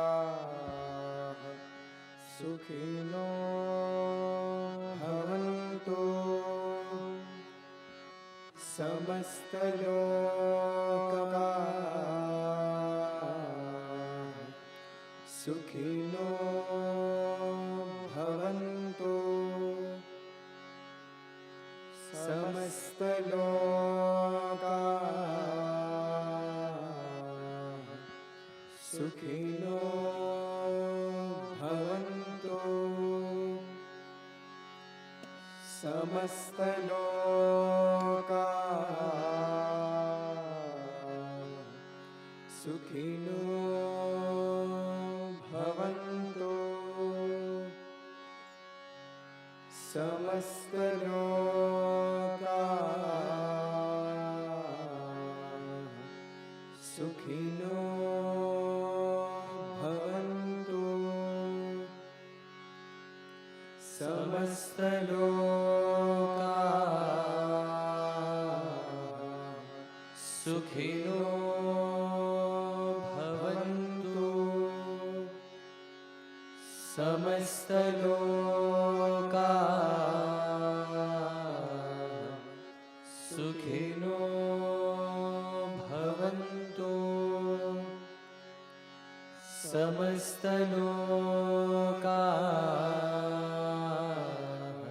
समस्तलोकाः सुखिनो भवन्तु समस्तलोकाः सुखिनो भवन्तु समस्तलोकाः सुखिनो भवन्तु समस्तलोकाः सुखिनो भवन्तु समस्तलोकाः सुखिनो भवन्तु समस्तलोकाः सुखिनो भवन्तु समस्तलोकाः सुखिनो भवन्तु समस्तलोकाः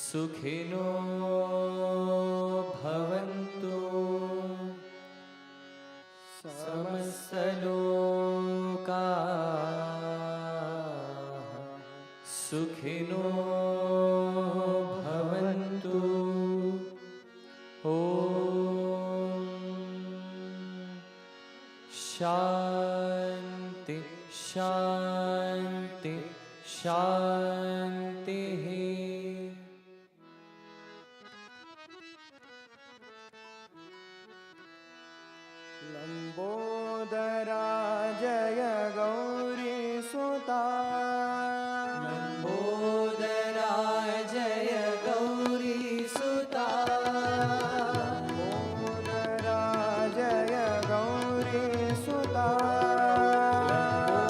सुखिनो भवन्तु समस्तलोकाः सुखिनो भवन्तु ॐ शान्ति शान्ति शान्तिः लम्बोदरा जय गौरी सुता लम्बोदरा जय गौरी सुता लम्बोदरा जय गौरी सुता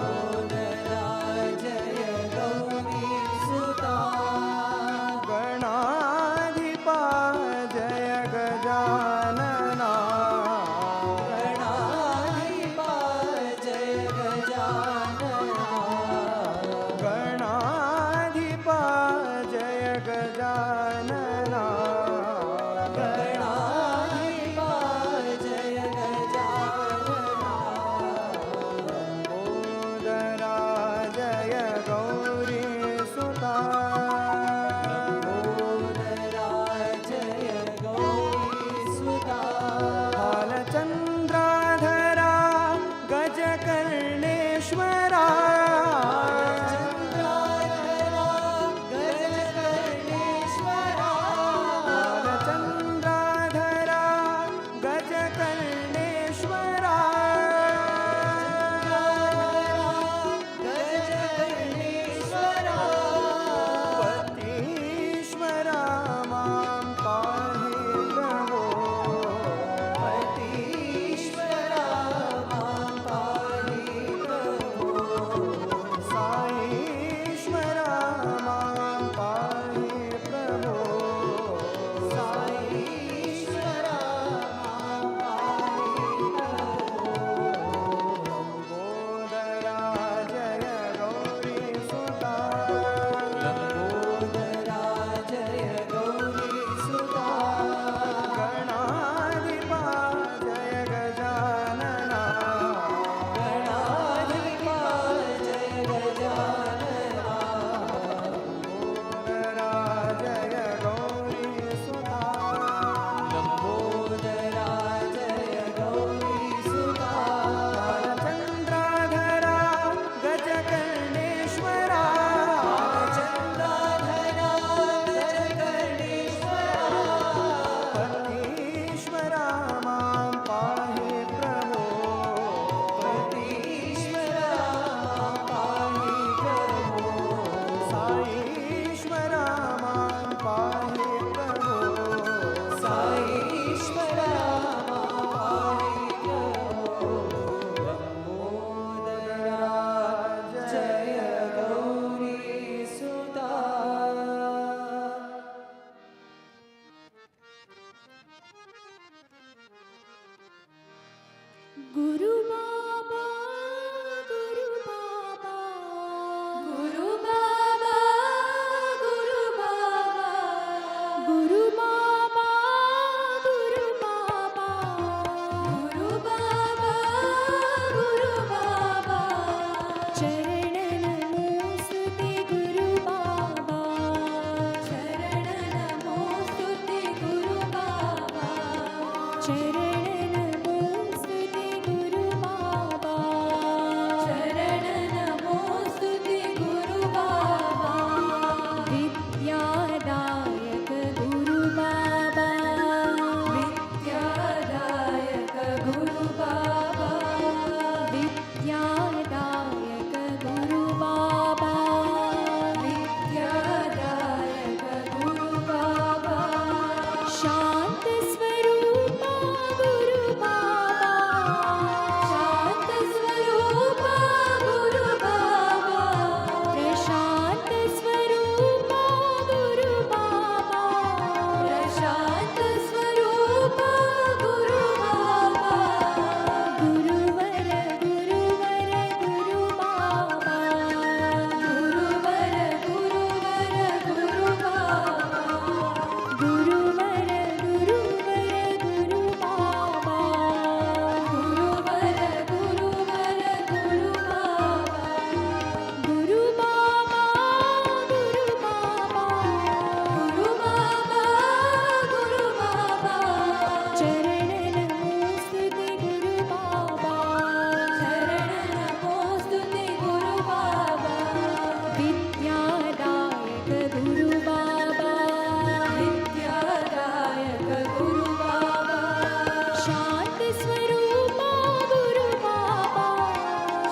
लम्बोदरा जय गौरी सुता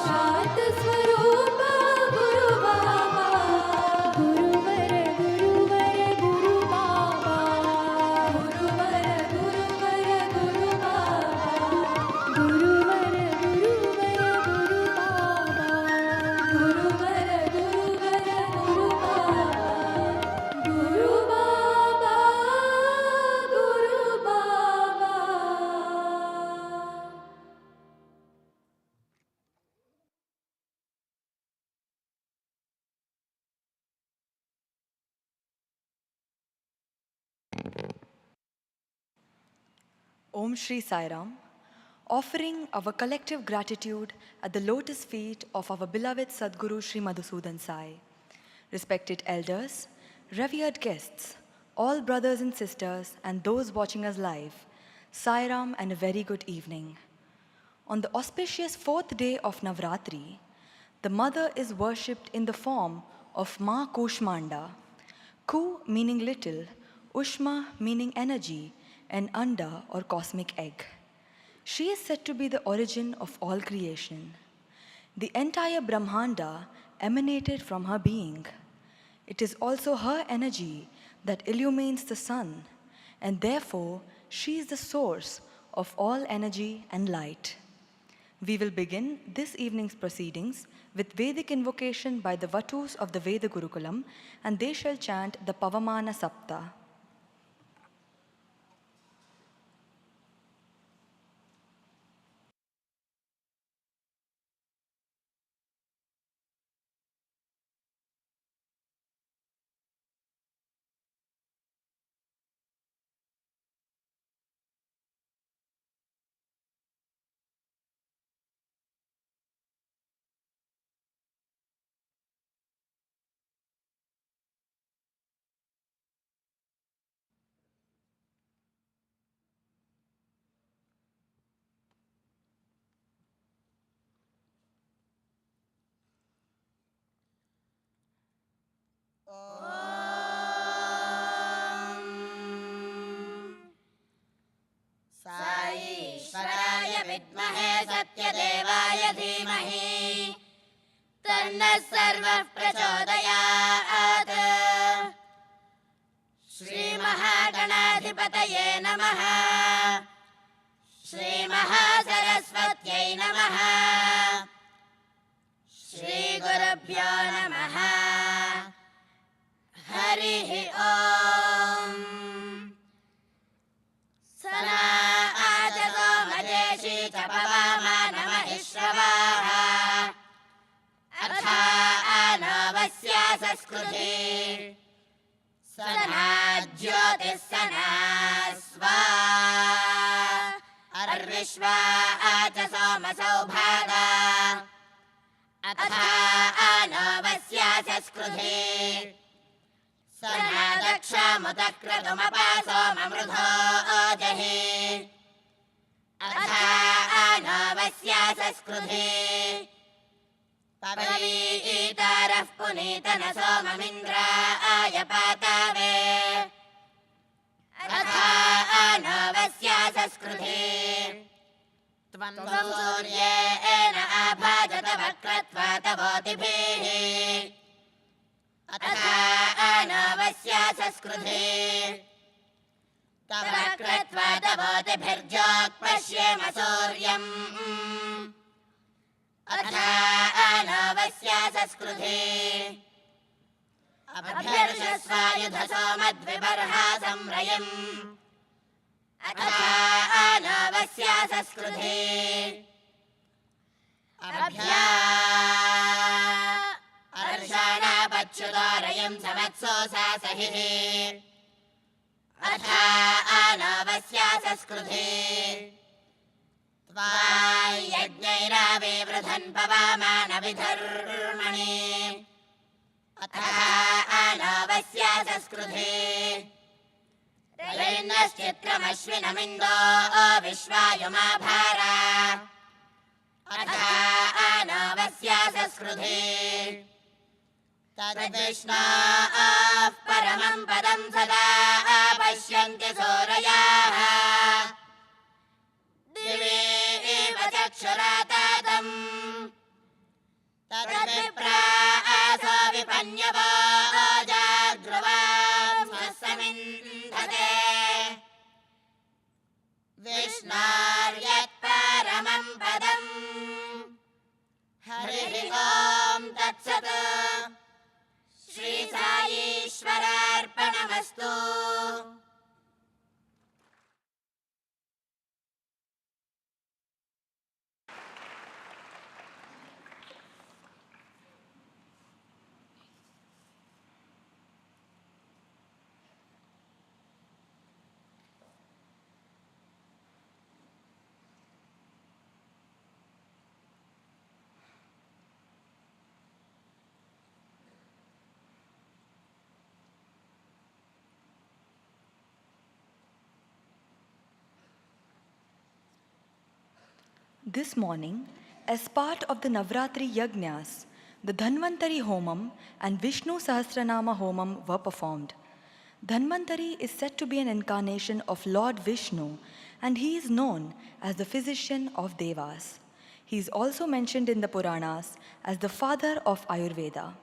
शांत स्वरूप गुरु बाबा गुरुवर गुरुवर गुरु बाबा गुरुवर गुरुवर गुरु बाबा गुरुवर गुरुवर गुरु बाबा गुरुवर गुरुवर गुरु बाबा गुरु बाबा गुरु बाबा. Om Shri Sai Ram, offering our collective gratitude at the lotus feet of our beloved Sadguru Shri Madhusudan Sai. Respected elders, revered guests, all brothers and sisters, and those watching us live, Sai Ram and a very good evening. On the auspicious fourth day of Navaratri, the mother is worshipped in the form of Ma Kushmanda, Ku meaning little, Ushma meaning energy, and Anda or cosmic egg. She is said to be the origin of all creation. The entire Brahmanda emanated from her being. It is also her energy that illumines the sun, and therefore she is the source of all energy and light. We will begin this evening's proceedings with Vedic invocation by the Vatus of the Veda Gurukulam, and they shall chant the Pavamana Sapta. साईश्वराय विद्महे सत्यदेवाय धीमहि तन्नः सर्वः प्रचोदयात्. श्रीमहागणाधिपतये नमः. श्रीमहासरस्वत्यै नमः. श्रीगुरुभ्यो नमः. हरिः ओम्. सनातनो मदेशी च पवमानमहिश्रवाः अथा आनवस्या संस्कृति सना ज्योतिः सना स्वा अर्विश्वा च सोमसौभागा अथा आनवस्या संस्कृति सना दक्षामुतः क्रतुमपासो ममृधो जहि अथा आनवस्या संस्कृति पवीतारः पुनीतन सोममिन्द्राय पातावे अथा आनवस्या संस्कृति त्वं सूर्येण आभाजत वक्रत्वा तवोतिभिः अथा आनवस्या संस्कृति तव कृत्वा तवोतिभिर्जोक्पश्येम सूर्यम् अथा आनवस्या संस्कृति अभ्यर्षस्वायुधसो मद्विबर्हासं रयम् अथा आनवस्या संस्कृति अर्षाणापच्युतारयं समत्सोऽसासहिः अथा आनवस्या संस्कृति त्वायज्ञैराविवृधन् पवामानविधर्मणि अथा आनवस्या संस्कृति रैन्नश्चित्रमश्विनमिन्दो विश्वायुमाभारा अथा आनवस्या संस्कृति तद्विष्णोः परमं पदं सदा पश्यन्ति सूरयाः दिवि एव चक्षुरातातम् तद्विप्रासो विपन्यवो जाग्रुवां स्वसमिन्धते विष्णोर्यत्परमं पदम् हरिः ॐ तत्सत् श्रीसायीश्वरार्पणमस्तु। This morning, as part of the Navaratri Yajnas, the Dhanvantari Homam and Vishnu Sahasranama Homam were performed. Dhanvantari is said to be an incarnation of Lord Vishnu, and he is known as the physician of Devas. He is also mentioned in the Puranas as the father of Ayurveda.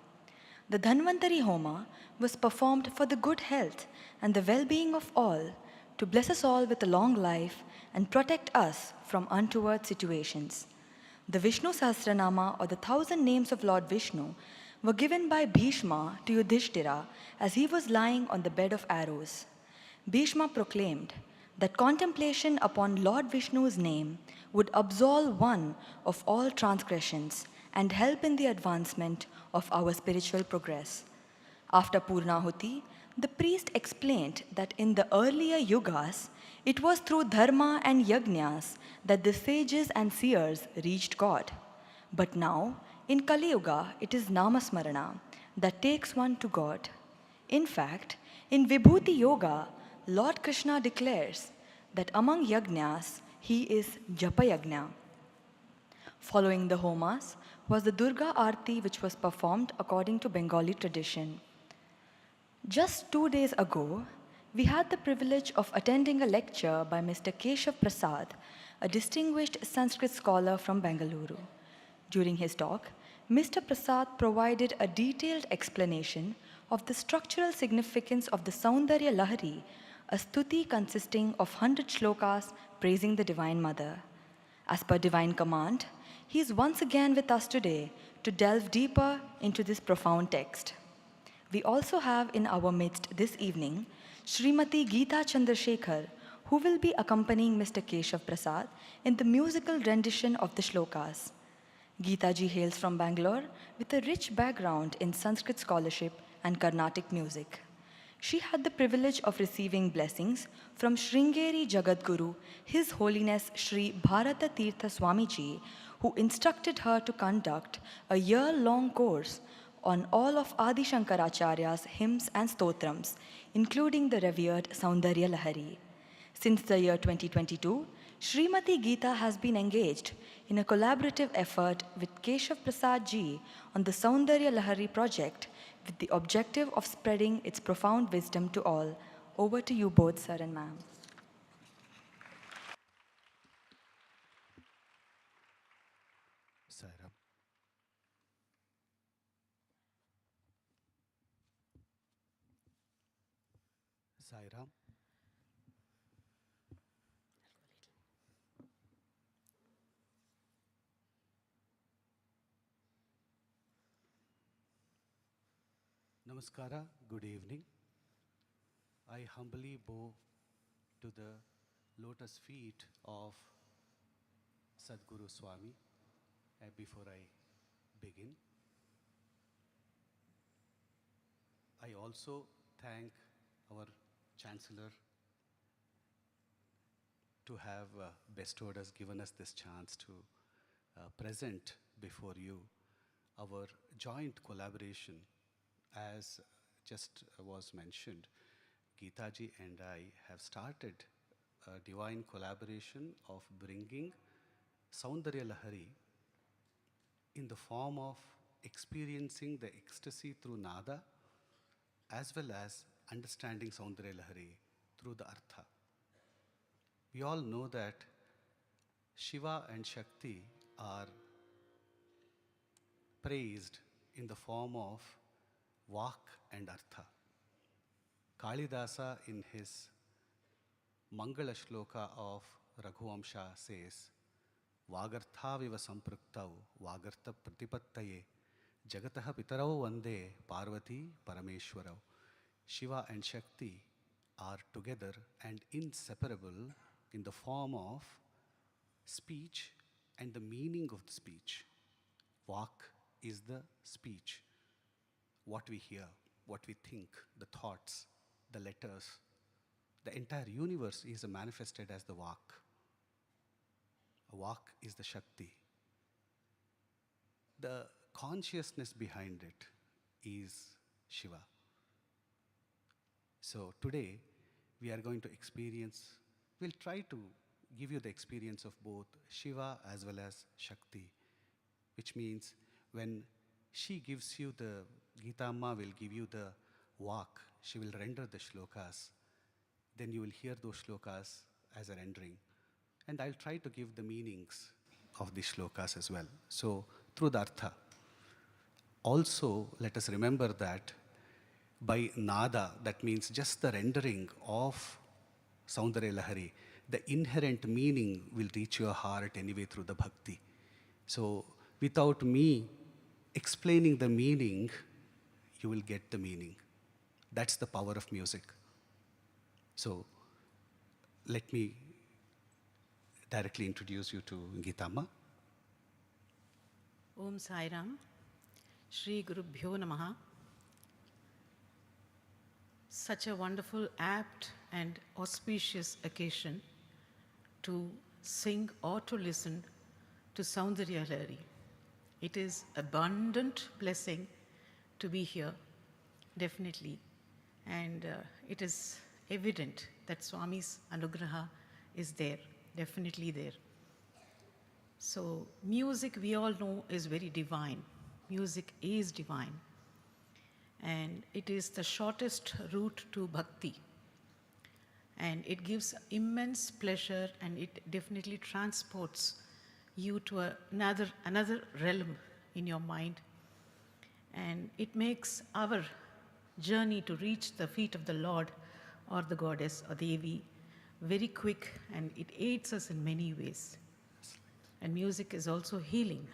The Dhanvantari Homa was performed for the good health and the well-being of all, to bless us all with a long life and protect us from untoward situations. The Vishnu Sahasranama, or the 1,000 names of Lord Vishnu, were given by Bhishma to Yudhishthira as he was lying on the bed of arrows. Bhishma proclaimed that contemplation upon Lord Vishnu's name would absolve one of all transgressions and help in the advancement of our spiritual progress. After Purnahuti, the priest explained that in the earlier yugas, it was through dharma and yajnas that the sages and seers reached God. But now, in Kali Yuga, it is Namasmarana that takes one to God. In fact, in Vibhuti Yoga, Lord Krishna declares that among yajnas, he is Japa Yajna. Following the homas was the Durga Arati, which was performed according to Bengali tradition. Just 2 days ago, we had the privilege of attending a lecture by Mr. Keshava Prasad, a distinguished Sanskrit scholar from Bengaluru. During his talk, Mr. Prasad provided a detailed explanation of the structural significance of the Soundarya Lahari, a stuti consisting of 100 shlokas praising the Divine Mother. As per divine command, he is once again with us today to delve deeper into this profound text. We also have in our midst this evening Srimati Geeta Chandrasekhar, who will be accompanying Mr. Keshav Prasad in the musical rendition of the shlokas. Geeta ji hails from Bangalore with a rich background in Sanskrit scholarship and Carnatic music. She had the privilege of receiving blessings from Sringeri Jagadguru, His Holiness Sri Bharata Tirtha Swamiji, who instructed her to conduct a year-long course on all of Adi Shankaracharya's hymns and stotrams, including the revered Soundarya Lahari. Since the year 2022, Srimati Geeta has been engaged in a collaborative effort with Keshav Prasad ji on the Soundarya Lahari project with the objective of spreading its profound wisdom to all. Over to you both, sir and ma'am. Sairam. Sairam. Namaskara, good evening. I humbly bow to the lotus feet of Sadguru Swami before I begin. I also thank our Chancellor to have bestowed us, given us this chance to present before you our joint collaboration. As just was mentioned, Geeta ji and I have started a divine collaboration of bringing Soundarya Lahari in the form of experiencing the ecstasy through nada, as well as understanding Soundarya Lahari through the artha. We all know that Shiva and Shakti are praised in the form of Vak and Artha. Kalidasa in his Mangala Shloka of Raghuvamsha says, Vagartha viva sampraktau Vagartha pratipattaye Jagataha pitarau vande Parvati Parameshwarau. Shiva and Shakti are together and inseparable in the form of speech and the meaning of the speech. Vak is the speech, what we hear, what we think, the thoughts, the letters. The entire universe is manifested as the Vak. Vak is the Shakti. The consciousness behind it is Shiva. So today we are going to we'll try to give you the experience of both Shiva as well as Shakti, which means when she gives you Gita Amma will give you the Vak, she will render the shlokas, then you will hear those shlokas as a rendering. And I'll try to give the meanings of these shlokas as well. So through the Artha. Also, let us remember that by Nada, that means just the rendering of Soundarya Lahari, the inherent meaning will reach your heart anyway through the bhakti. So without me explaining the meaning, you will get the meaning. That's the power of music. So let me directly introduce you to Geetama. Om Sai Ram, Shri Guru Bhyo Namaha. Such a wonderful, apt and auspicious occasion to sing or to listen to Soundarya Lahari. It is abundant blessing to be here, definitely. And it is evident that Swami's Anugraha is there, definitely there. So music, we all know, is very divine. Music is divine. And it is the shortest route to bhakti. And it gives immense pleasure, and it definitely transports you to another realm in your mind. And it makes our journey to reach the feet of the Lord or the goddess or Devi very quick, and it aids us in many ways. And music is also healing.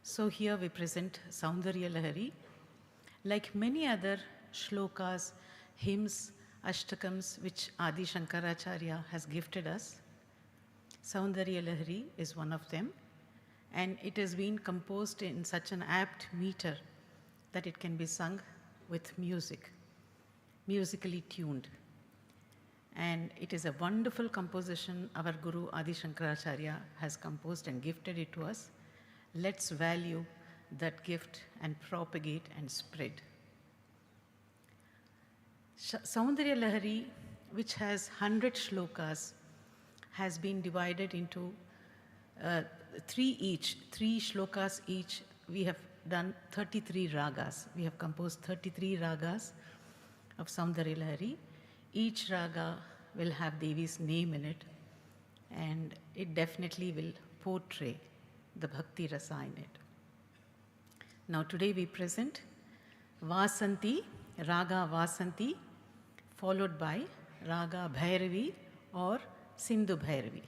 So here we present Soundarya Lahari. Like many other shlokas, hymns, ashtakams, which Adi Shankaracharya has gifted us, Soundarya Lahari is one of them, and it has been composed in such an apt meter that it can be sung with music, musically tuned. And it is a wonderful composition our Guru Adi Shankaracharya has composed and gifted it to us. Let's value that gift and propagate and spread. Soundarya Lahari, which has 100 shlokas, has been divided into three shlokas each. We have done 33 ragas. We have composed 33 ragas of Soundarya Lahari. Each raga will have Devi's name in it, and it definitely will portray the bhakti rasa in it. Now today we present Vasanti, Raga Vasanti, followed by Raga Bhairavi or Sindhu Bhairavi.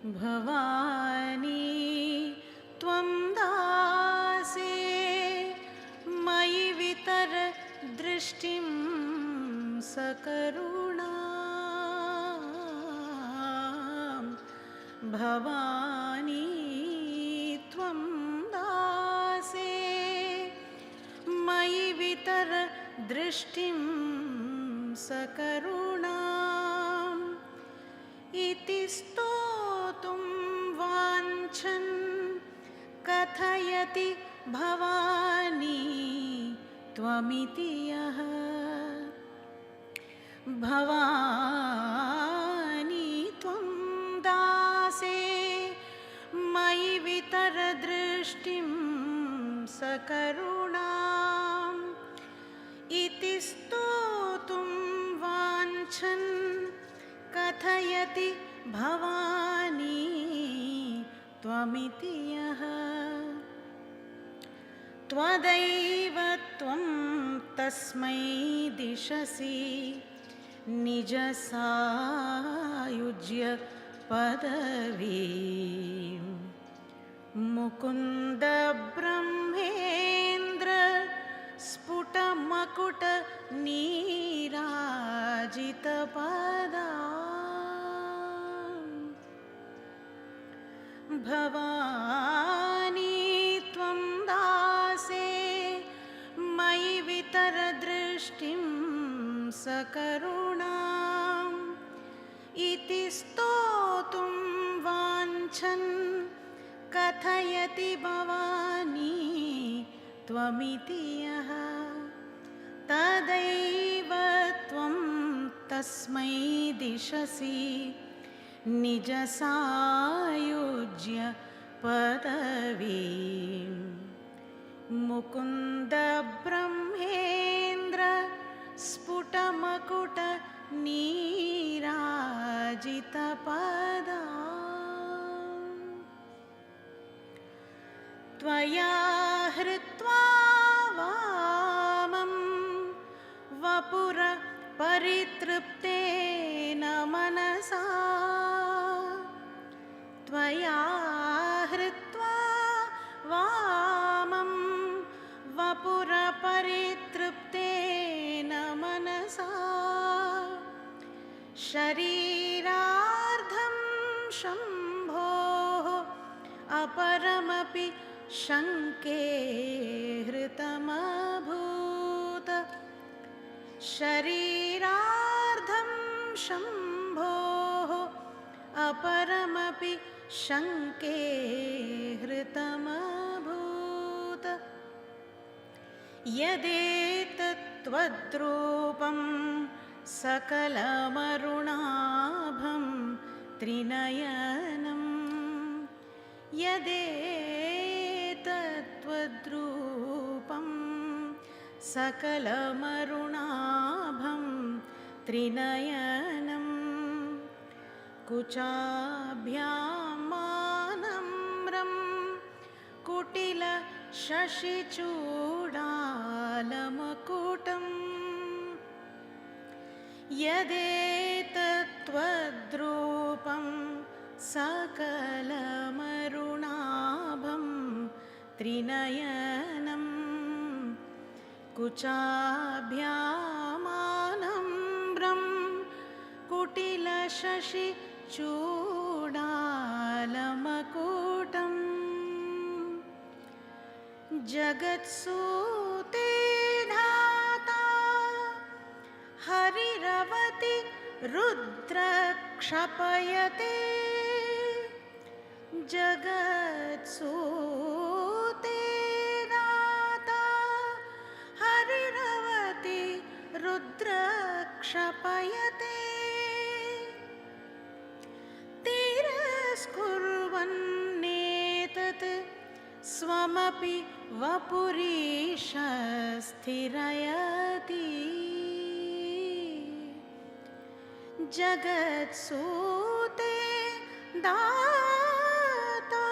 Bhavani त्वं दासे मयि वितर दृष्टिं सकरुणां भवानी त्वं दासे मयि वितर दृष्टिं सकरुणाम् इति स्तोतुं वाञ्छन् कथयति भवानी त्वमिति यः भवानी त्वं दासे मयि वितरदृष्टिं सकरुणाम् इति स्तोतुं वाञ्छन् कथयति भवानी त्वमिति यः त्वदैव त्वं तस्मै दिशसि निजसायुज्य पदवीं मुकुन्द ब्रह्मेन्द्र स्फुटमकुट नीराजितपदा भवानी त्वं दासे मयि वितरदृष्टिं सकरुणाम् इति स्तोतुं वाञ्छन् कथयति भवानी त्वमिति यः तदैव त्वं तस्मै दिशसि निजसायुज्य पदवीं मुकुन्द ब्रह्मेन्द्र स्फुटमकुट नीराजितपदा त्वया हृत्वा वामं वपुर परितृप्तेन मनसा त्वया हृत्वा वामं वपुर परितृप्तेन मनसा शरीरार्धं शम्भोः अपरमपि शङ्के हृतमभूत शरीरार्धं शम्भोः अपरमपि शङ्के हृतमभूत यदेतत्त्वद्रूपं सकलमरुणाभं त्रिनयनं यदेतत्त्वद्रूपं सकलमरुणाभं त्रिनयनं कुचाभ्यामानम्रं कुटिलशशिचूडालमकुटम् यदेतत्त्वद्रूपं सकलमरुणाभं त्रिनयनं कुचाभ्यामानम्रं कुटिलशशिचूडालमकुटम् जगत्सूते धाता हरिरवति रुद्रक्षपयते जगत्सूते दाता हरिरवति रुद्रक्षपयते तिरस्कुर्वन्नेतत् स्वमपि वपुरीश स्थिरयति जगत्सूते दाता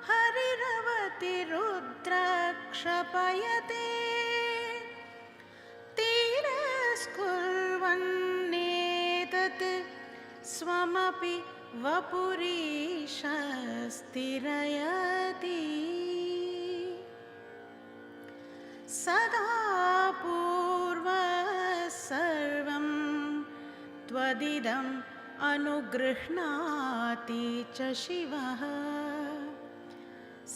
हरिरवति रुद्रक्षपयते तिरस्कुर्वन्नेतत् स्वमपि वपुरीश स्थिरयति सदा पूर्वः सर्वं त्वदिदम् अनुगृह्णाति च शिवः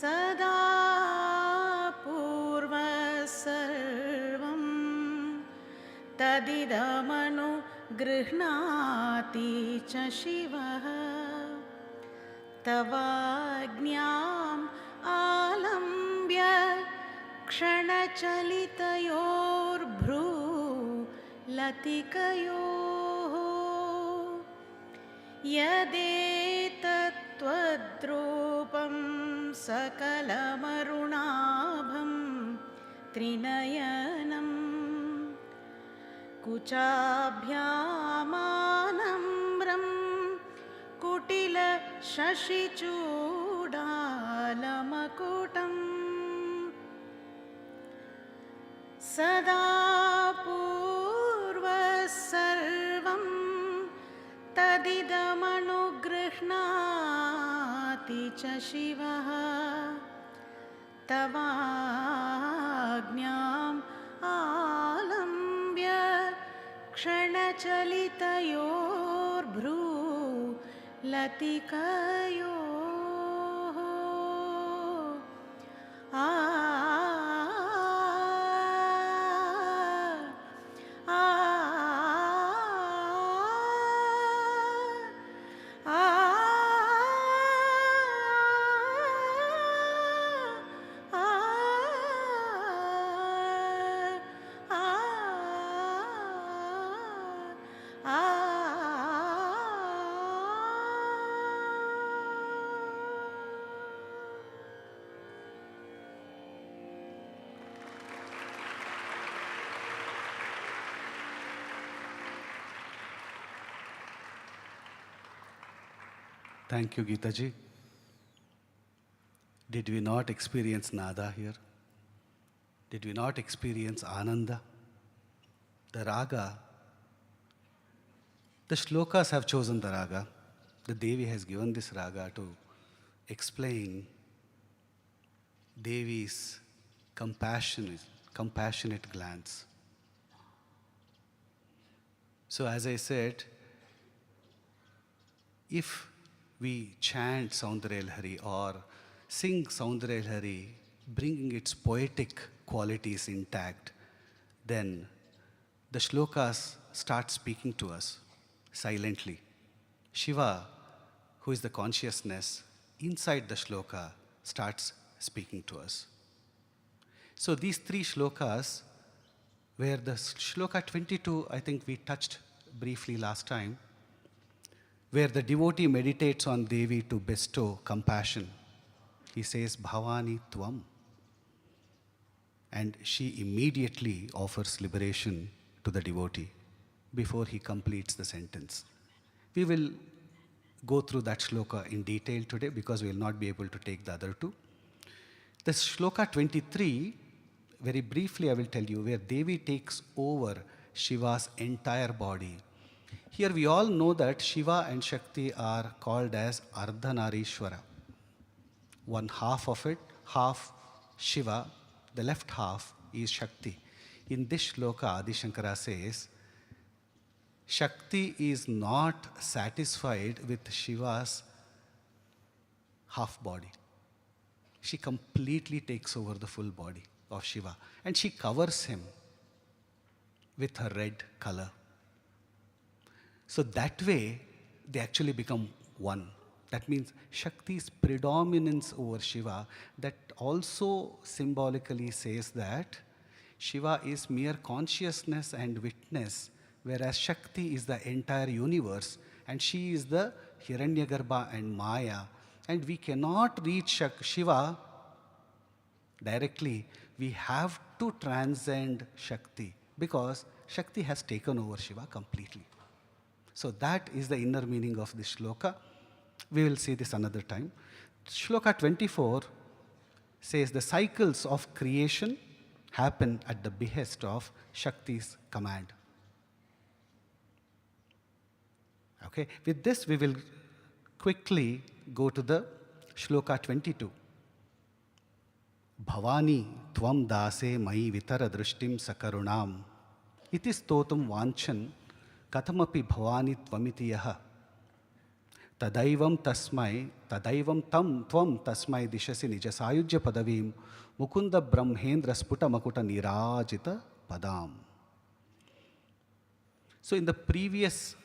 सदा पूर्वः सर्वं तदिदमनुगृह्णाति च शिवः तवाज्ञाम् आलम्ब्य क्षणचलितयोर्भ्रूलतिकयोः यदेतत्त्वद्रूपं सकलमरुणाभं त्रिनयनं कुचाभ्यामानम्रं कुटिलशशिचूडालमकुटम् सदा पूर्वः सर्वं तदिदमनुगृह्णाति च शिवः तवाज्ञाम् आलम्ब्य क्षणचलितयोर्भ्रूलतिकयोः Thank you, Geeta ji. Did we not experience Nada here? Did we not experience Ananda? The Raga, the Shlokas have chosen the Raga. The Devi has given this Raga to explain Devi's compassionate glance. So as I said, if we chant Soundarya Lahari or sing Soundarya Lahari, bringing its poetic qualities intact, then the shlokas start speaking to us silently. Shiva, who is the consciousness inside the shloka, starts speaking to us. So these three shlokas, where the shloka 22, I think we touched briefly last time, where the devotee meditates on Devi to bestow compassion. He says, Bhavani Tvam. And she immediately offers liberation to the devotee before he completes the sentence. We will go through that shloka in detail today because we will not be able to take the other two. The shloka 23, very briefly I will tell you, where Devi takes over Shiva's entire body. Here we all know that Shiva and Shakti are called as Ardhanarishwara. One half of it, half Shiva, the left half is Shakti. In this shloka, Adi Shankara says, Shakti is not satisfied with Shiva's half body. She completely takes over the full body of Shiva and she covers him with her red color. So that way, they actually become one. That means Shakti's predominance over Shiva, that also symbolically says that Shiva is mere consciousness and witness, whereas Shakti is the entire universe, and she is the Hiranyagarbha and Maya. And we cannot reach Shiva directly. We have to transcend Shakti, because Shakti has taken over Shiva completely. So that is the inner meaning of this shloka. We will see this another time. Shloka 24 says the cycles of creation happen at the behest of Shakti's command. Okay, with this we will quickly go to the Shloka 22. Bhavani tvam dase mai vitara drishtim sakarunam iti stotum vanchan katamapi bhavani tvamiti yaha tadaivam tam tvam tasmai dishasi nijasayujya padavim mukunda brahmendra sputa makuta nirajita padam. So in the previous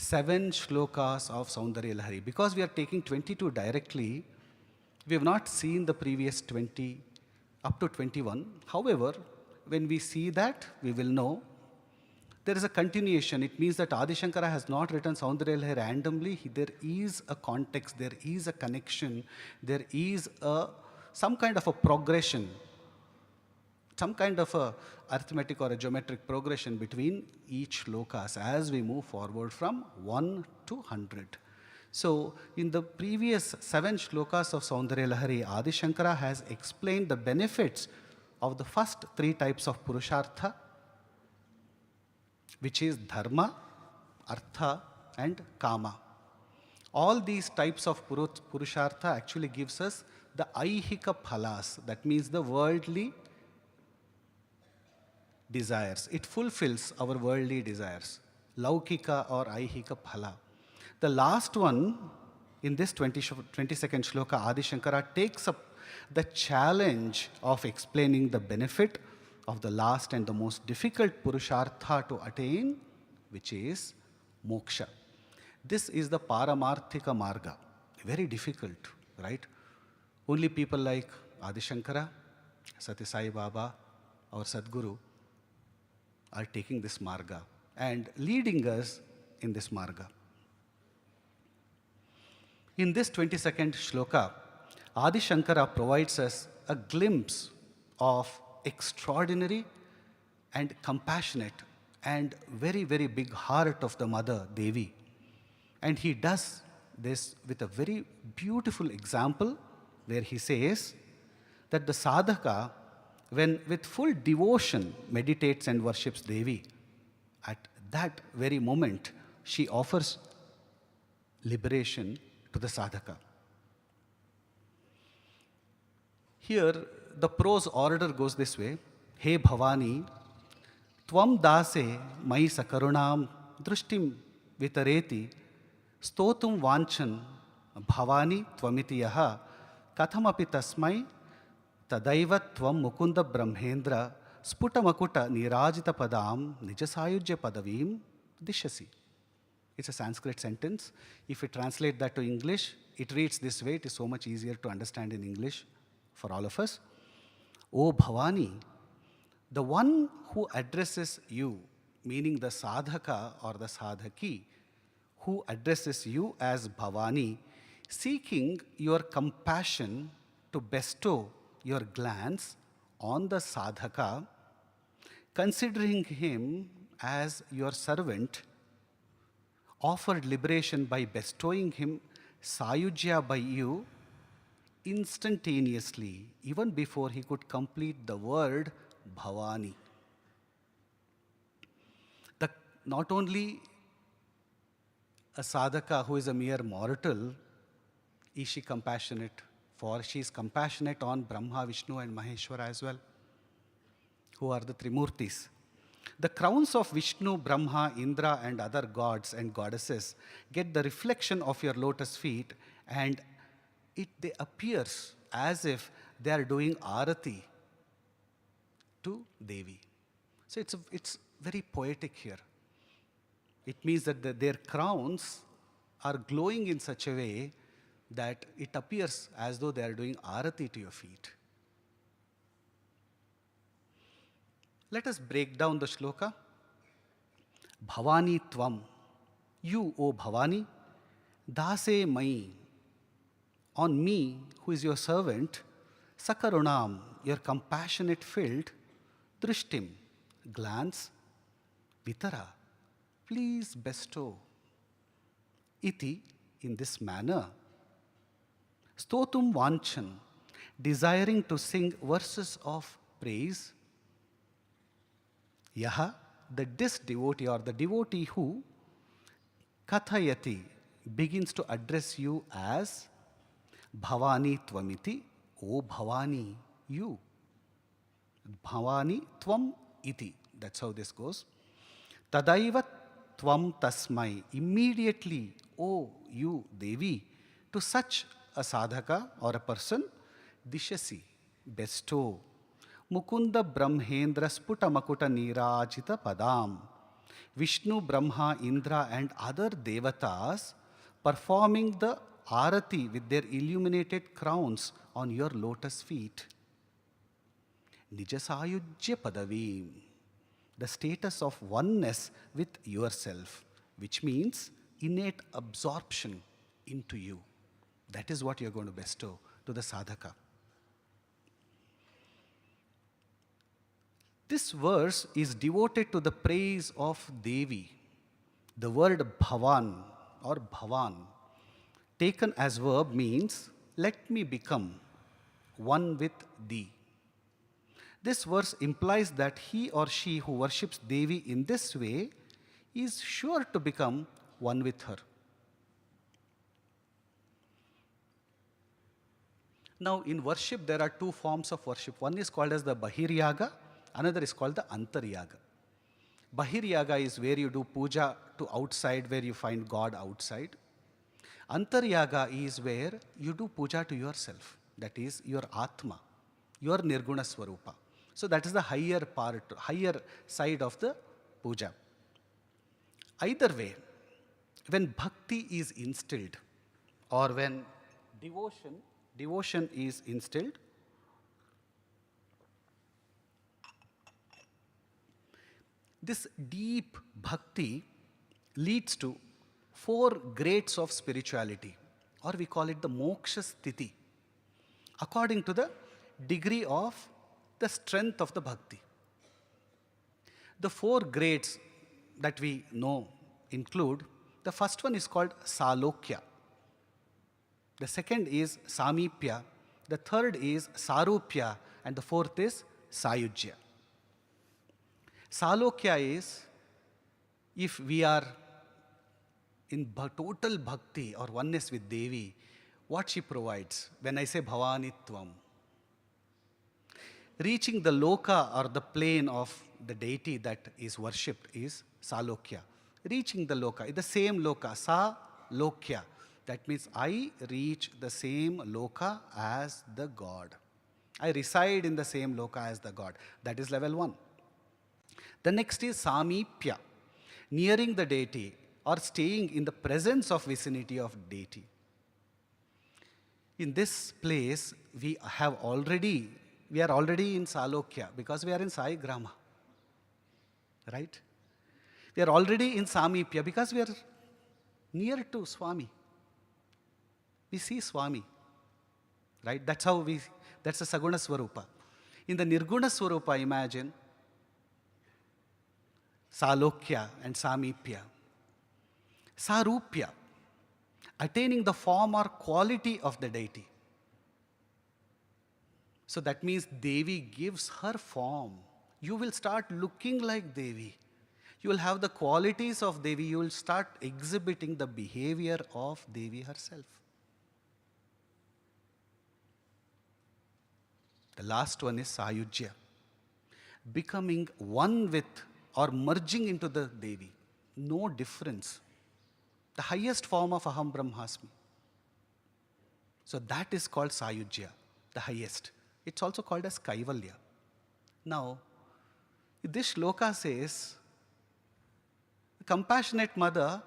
7 shlokas of Soundarya Lahari, because we are taking 22 directly, we have not seen the previous 20 up to 21. However, when we see that, we will know there is a continuation. It means that Adi Shankara has not written Soundarya Lahari randomly. There is a context, there is a connection, there is some kind of a progression, some kind of a arithmetic or a geometric progression between each shlokas as we move forward from 1 to 100. So, in the previous 7 shlokas of Soundarya Lahari, Adi Shankara has explained the benefits of the first 3 types of Purushartha, which is Dharma, Artha and Kama. All these types of Purushartha actually gives us the Aihika Phalas, that means the worldly desires. It fulfills our worldly desires. Laukika or Aihika Phala. The last one, in this 22nd shloka, Adi Shankara takes up the challenge of explaining the benefit of the last and the most difficult Purushartha to attain, which is moksha. This is the Paramarthika Marga. Very difficult, right? Only people like Adi Shankara, Satya Sai Baba, our Sadguru, are taking this marga and leading us in this marga. In this 22nd shloka, Adi Shankara provides us a glimpse of extraordinary and compassionate and very, very big heart of the mother, Devi. And he does this with a very beautiful example where he says that the sadhaka, when with full devotion meditates and worships Devi, at that very moment, she offers liberation to the sadhaka. Here, the prose order goes this way. He Bhavani, tvam dase mai sakarunam drishtim vitareti stotum vanchan bhavani tvamiti yaha kathamapi tasmai tadaiva tvam mukunda brahmendra sputamakuta nirajita padam nijasayujya padavim dishasi. It's a Sanskrit sentence. If we translate that to English, it reads this way. It is so much easier to understand in English for all of us. O Bhavani, the one who addresses you, meaning the sadhaka or the sadhaki, who addresses you as Bhavani, seeking your compassion to bestow your glance on the sadhaka, considering him as your servant, offered liberation by bestowing him sayujya by you instantaneously, even before he could complete the word Bhavani. Not only a sadhaka who is a mere mortal is she compassionate for, she is compassionate on Brahma, Vishnu and Maheshwara as well, who are the Trimurtis. The crowns of Vishnu, Brahma, Indra and other gods and goddesses get the reflection of your lotus feet, and they appears as if they are doing arati to Devi. So it's very poetic here. It means that their crowns are glowing in such a way that it appears as though they are doing arati to your feet. Let us break down the shloka. Bhavani tvam, you, O Bhavani, dase mai, on me, who is your servant, sakarunam, your compassionate filled, drishtim, glance, vitara, please bestow, iti, in this manner, stotum vanchan, desiring to sing verses of praise, yaha, this devotee or the devotee who, kathayati, begins to address you as Bhavani Tvamiti, O Bhavani, you. Bhavani Tvam Iti. That's how this goes. Tadaiva Tvam Tasmai. Immediately, O you, Devi, to such a sadhaka or a person, Dishasi, bestow. Mukunda Brahmendra Sputa Makuta Nirajita Padam. Vishnu, Brahma, Indra and other devatas performing the arati with their illuminated crowns on your lotus feet. Nijasayujya Padavim, the status of oneness with yourself, which means innate absorption into you. That is what you're going to bestow to the sadhaka. This verse is devoted to the praise of Devi. The word Bhavan or Bhavan, taken as verb, means let me become one with thee. This verse implies that he or she who worships Devi in this way is sure to become one with her. Now, in worship, there are two forms of worship. One is called as the Bahiryaga, another is called the Antaryaga. Bahiryaga is where you do puja to outside, where you find God outside. Antaryaga is where you do puja to yourself, that is your Atma, your Nirguna Swarupa. So that is the higher part, higher side of the puja. Either way, when bhakti is instilled or when devotion is instilled, this deep bhakti leads to 4 grades of spirituality, or we call it the moksha sthiti, according to the degree of the strength of the bhakti. The 4 grades that we know include, the first one is called Salokya, the second is Samipya, the third is Sarupya, and the fourth is Sayujya. Salokya is if we are in total bhakti or oneness with Devi, what she provides. When I say Bhavanitvam, reaching the loka or the plane of the deity that is worshipped is Salokya. Reaching the loka, the same loka, Salokya. That means I reach the same loka as the God. I reside in the same loka as the God. That is level 1. The next is Samipya, nearing the deity or staying in the presence of vicinity of deity. In this place, we are already in Salokya because we are in Sai Grama. Right? We are already in Samipya because we are near to Swami. We see Swami. Right? That's the Saguna Swarupa. In the Nirguna Swarupa, imagine Salokya and Samipya. Sarupya, attaining the form or quality of the deity. So that means Devi gives her form. You will start looking like Devi. You will have the qualities of Devi. You will start exhibiting the behavior of Devi herself. The last one is Sayujya, becoming one with or merging into the Devi. No difference. The highest form of Aham Brahmasmi. So that is called Sayujya, the highest. It's also called as Kaivalya. Now, this shloka says, the compassionate mother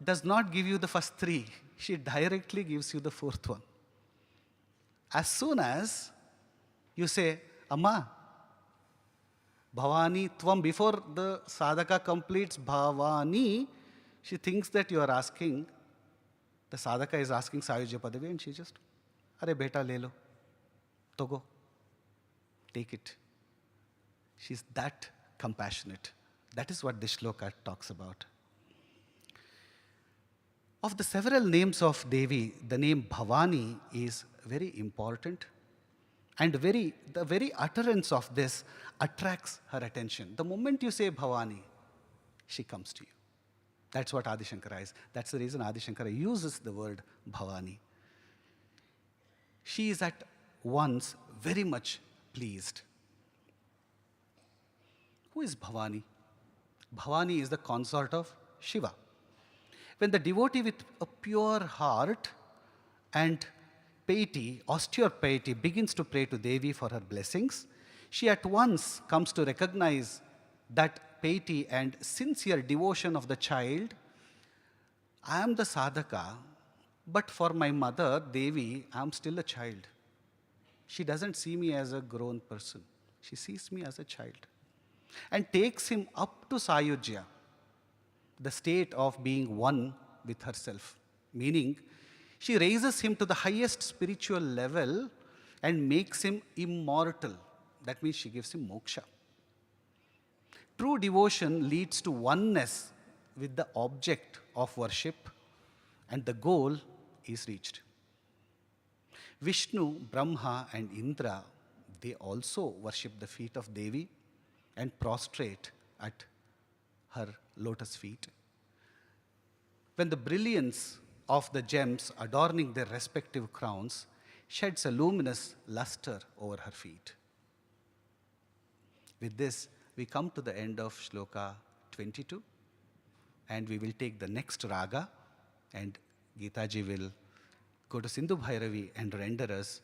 does not give you the first 3. She directly gives you the 4th one. As soon as you say, Amma, Bhavani Tvam, before the sadhaka completes Bhavani, she thinks that you are asking, the sadhaka is asking Sayujya Padavi, and she just, Are beta lelo, togo, take it. She's that compassionate. That is what this shloka talks about. Of the several names of Devi, the name Bhavani is very important, and the very utterance of this attracts her attention. The moment you say Bhavani, she comes to you. That's what Adi Shankara is. That's the reason Adi Shankara uses the word Bhavani. She is at once very much pleased. Who is Bhavani? Bhavani is the consort of Shiva. When the devotee with a pure heart and piety, austere piety, begins to pray to Devi for her blessings, she at once comes to recognize that piety and sincere devotion of the child. I am the sadhaka, but for my mother, Devi, I am still a child. She doesn't see me as a grown person. She sees me as a child. And takes him up to Sayujya, the state of being one with herself. Meaning, she raises him to the highest spiritual level and makes him immortal. That means she gives him moksha. True devotion leads to oneness with the object of worship, and the goal is reached. Vishnu, Brahma, and Indra, they also worship the feet of Devi and prostrate at her lotus feet. When the brilliance of the gems adorning their respective crowns sheds a luminous luster over her feet. With this, we come to the end of Shloka 22, and we will take the next raga, and Geetaji will go to Sindhu Bhairavi and render us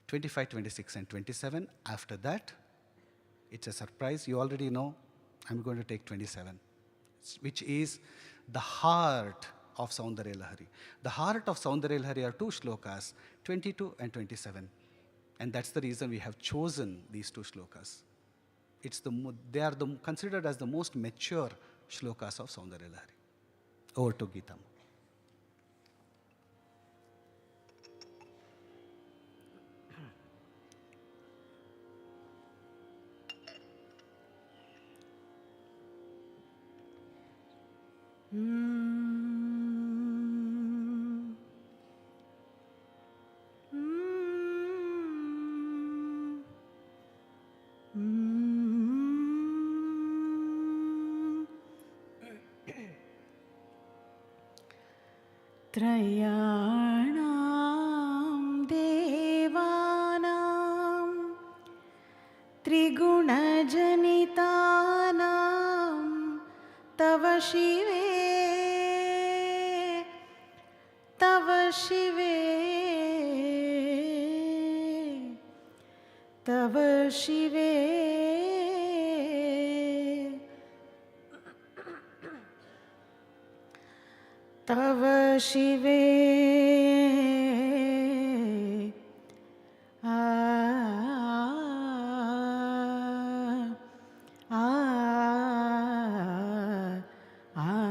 25, 26, and 27. After that, it's a surprise. You already know, I'm going to take 27, which is the heart of Soundarya Lahari. The heart of Soundarya Lahari are two shlokas, 22 and 27. And that's the reason we have chosen these two shlokas. They are considered as the most mature shlokas of Soundarya Lahari. Over to Geeta. त्रयाणां देवानां त्रिगुणजनितानां तव शिवे तव शिवे तव शिवे तव शिवे आ आ आ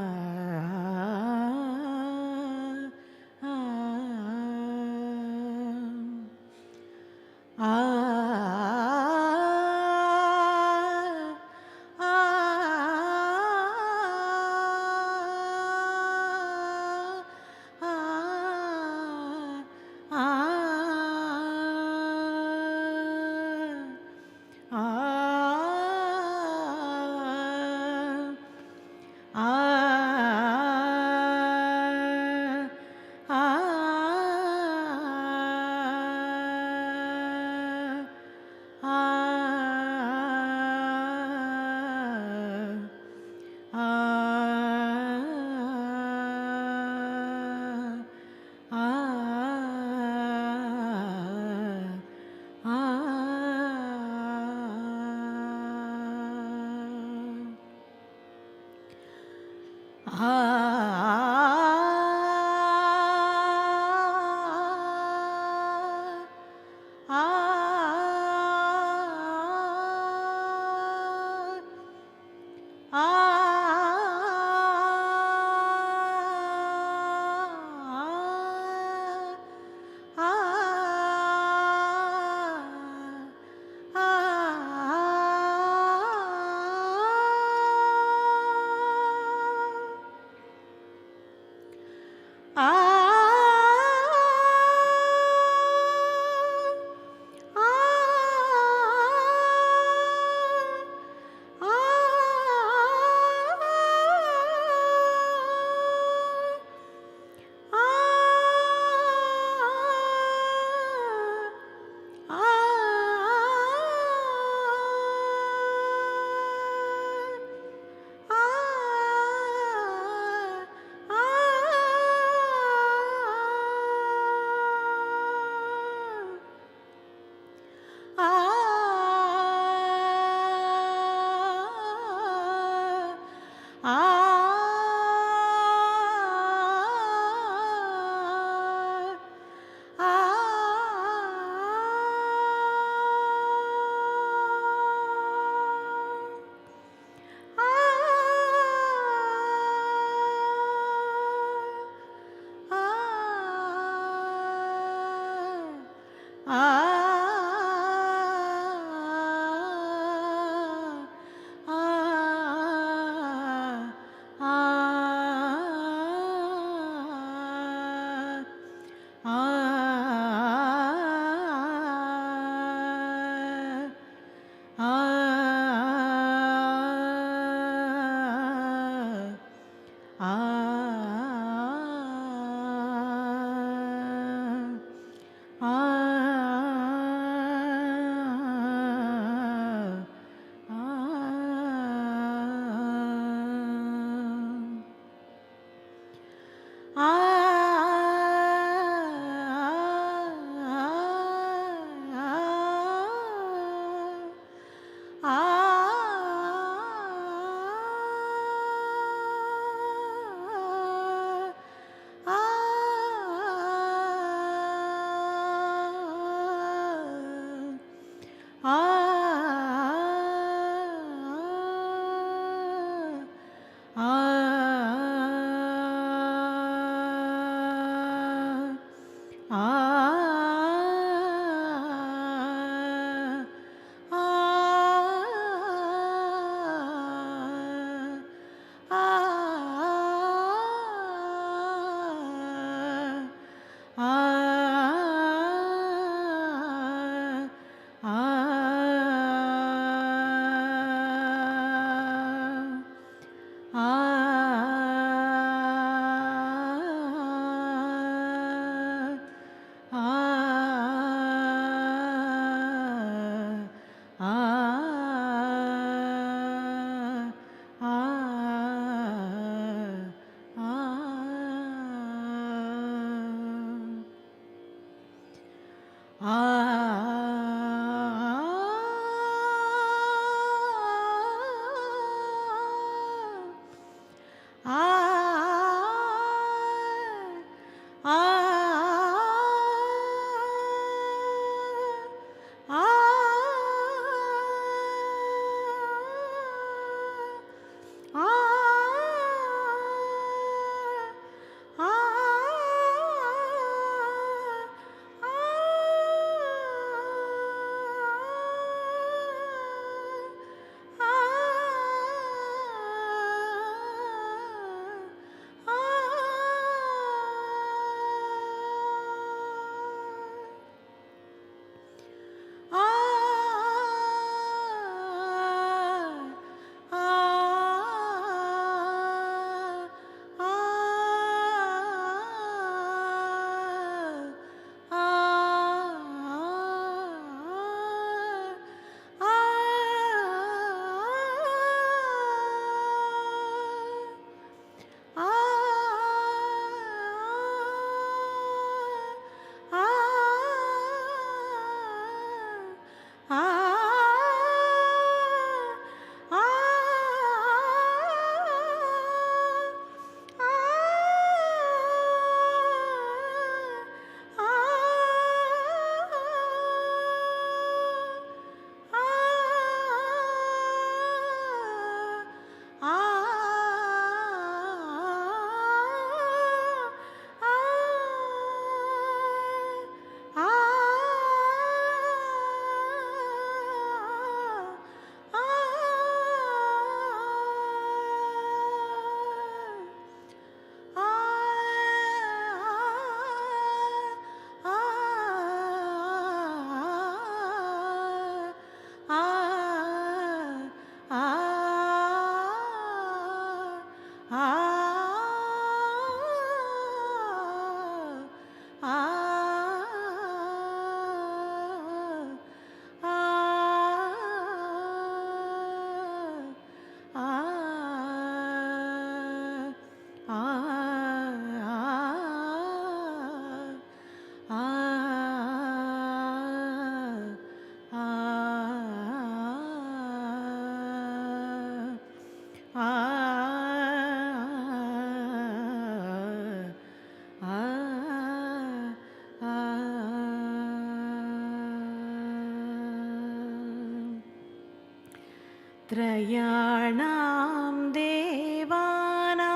त्रयाणां देवानां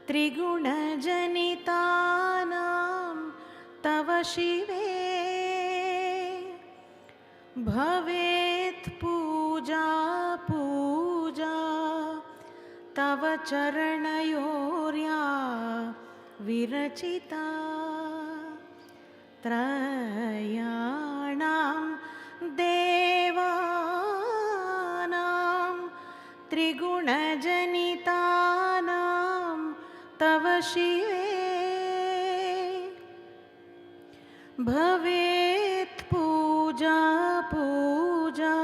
त्रिगुणजनितानां तव शिवे भवेत् पूजा पूजा तव चरणयोर्या विरचिता त्रयाणां देवानां त्रिगुणजनितानां तव शिवे भवेत् पूजा पूजा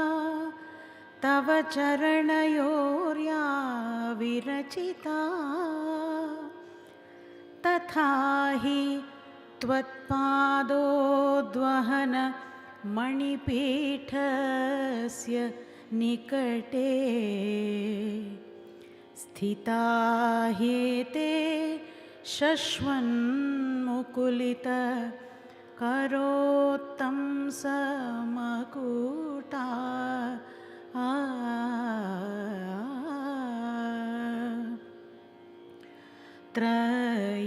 तव चरणयोर्या विरचिता तथा हि त्वत्पादोद्वहन मणिपीठस्य निकटे स्थिता ह्येते शश्वन्मुकुलित करोत्तं समकुटा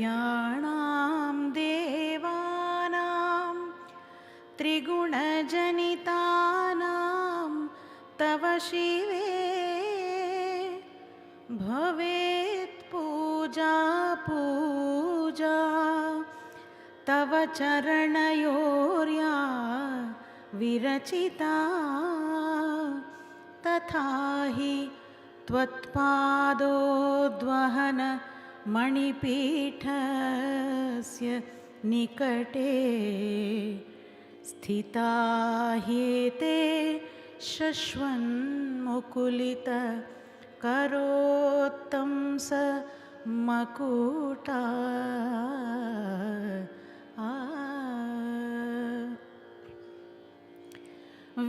त्रयाणां देवानां त्रिगुणजनितानां तव शिवे भवेत् पूजा पूजा तव चरणयोर्या विरचिता तथा हि त्वत्पादोद्वहन मणिपीठस्य निकटे स्थिता ह्येते शश्वन्मुकुलित करोत्तं समकुटा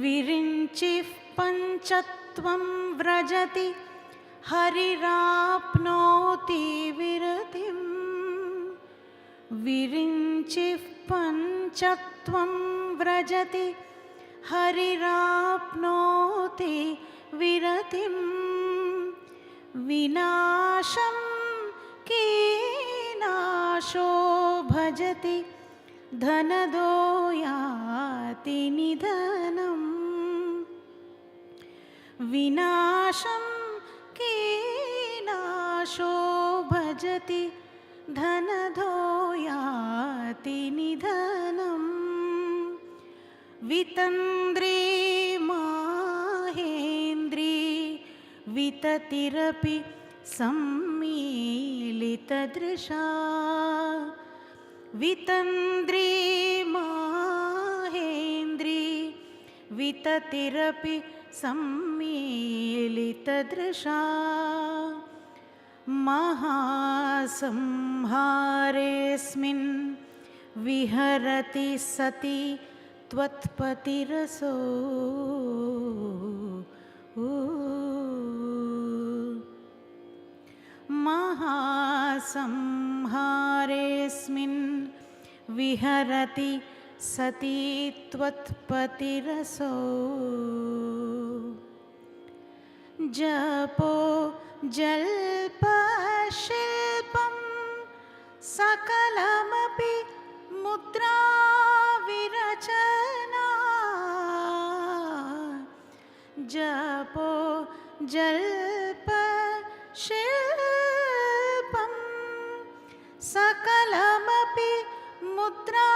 विरिञ्चिः पञ्चत्वं व्रजति हरिराप्नोति विरतिं विरिञ्चिः पञ्चत्वं व्रजति हरिराप्नोति विरतिं विनाशं कीनाशो भजति धनदो याति निधनं विनाशं कीनाशो भजति धनदो याति निधनं वितन्द्री माहेन्द्री विततिरपि सम्मीलितदृशा वितन्द्री माहेन्द्री विततिरपि सम्मीलितदृशा महासंहारेऽस्मिन् विहरति सति त्वत्पतिरसो महासंहारेऽस्मिन् विहरति सति त्वत्पतिरसो जपो जल्पशिल्पं सकलमपि मुद्रा विरचना जपो जल्पशिल्पं सकलमपि मुद्रा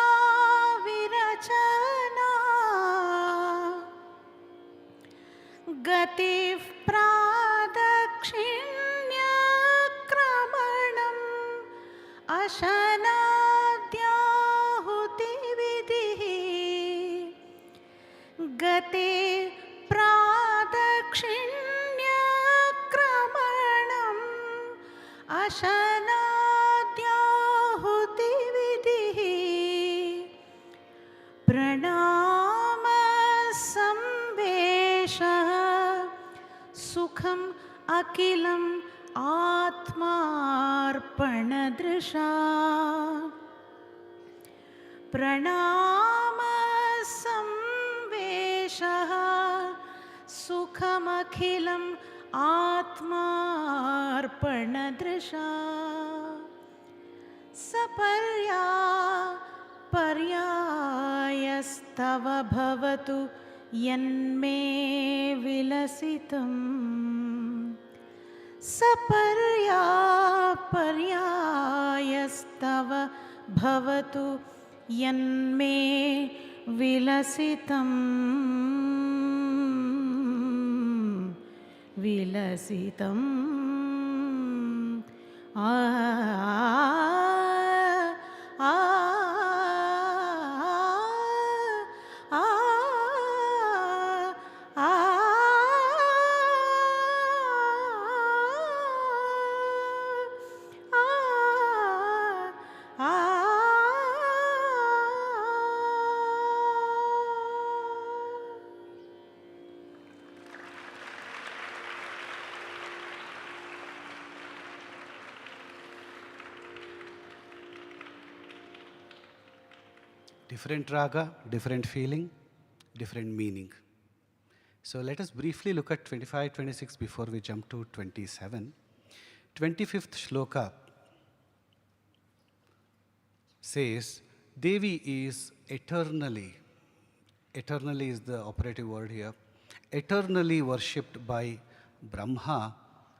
विरचना गतिः प्रादक्षिण्यक्रमणम् अशनाद्याहुतिविधिः गते प्रादक्षिण्यक्रमणम् अशनाद्याहुतिविधिः प्रणामसंवेशः सुखम् अखिलम् आत्मार्पणदृशा प्रणामसंवेशः सुखमखिलम् आत्मार्पणदृशा पर्यायस्तव भवतु यन्मे विलसितम् पर्यायस्तव भवतु यन्मे विलसितम् विलसितम् आ आ Different raga, different feeling, different meaning. So let us briefly look at 25, 26 before we jump to 27. 25th shloka says, Devi is eternally is the operative word here, eternally worshipped by Brahma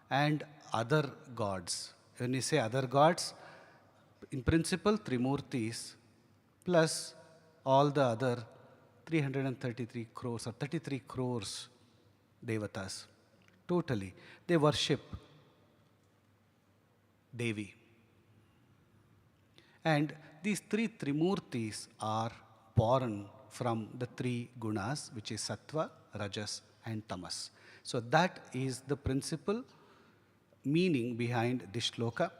and other gods. When you say other gods, in principle, Trimurtis plus all the other 333 crores or 33 crores devatas. Totally. They worship Devi. And these three Trimurtis are born from the three gunas, which is Sattva, Rajas and Tamas. So that is the principal meaning behind this shloka.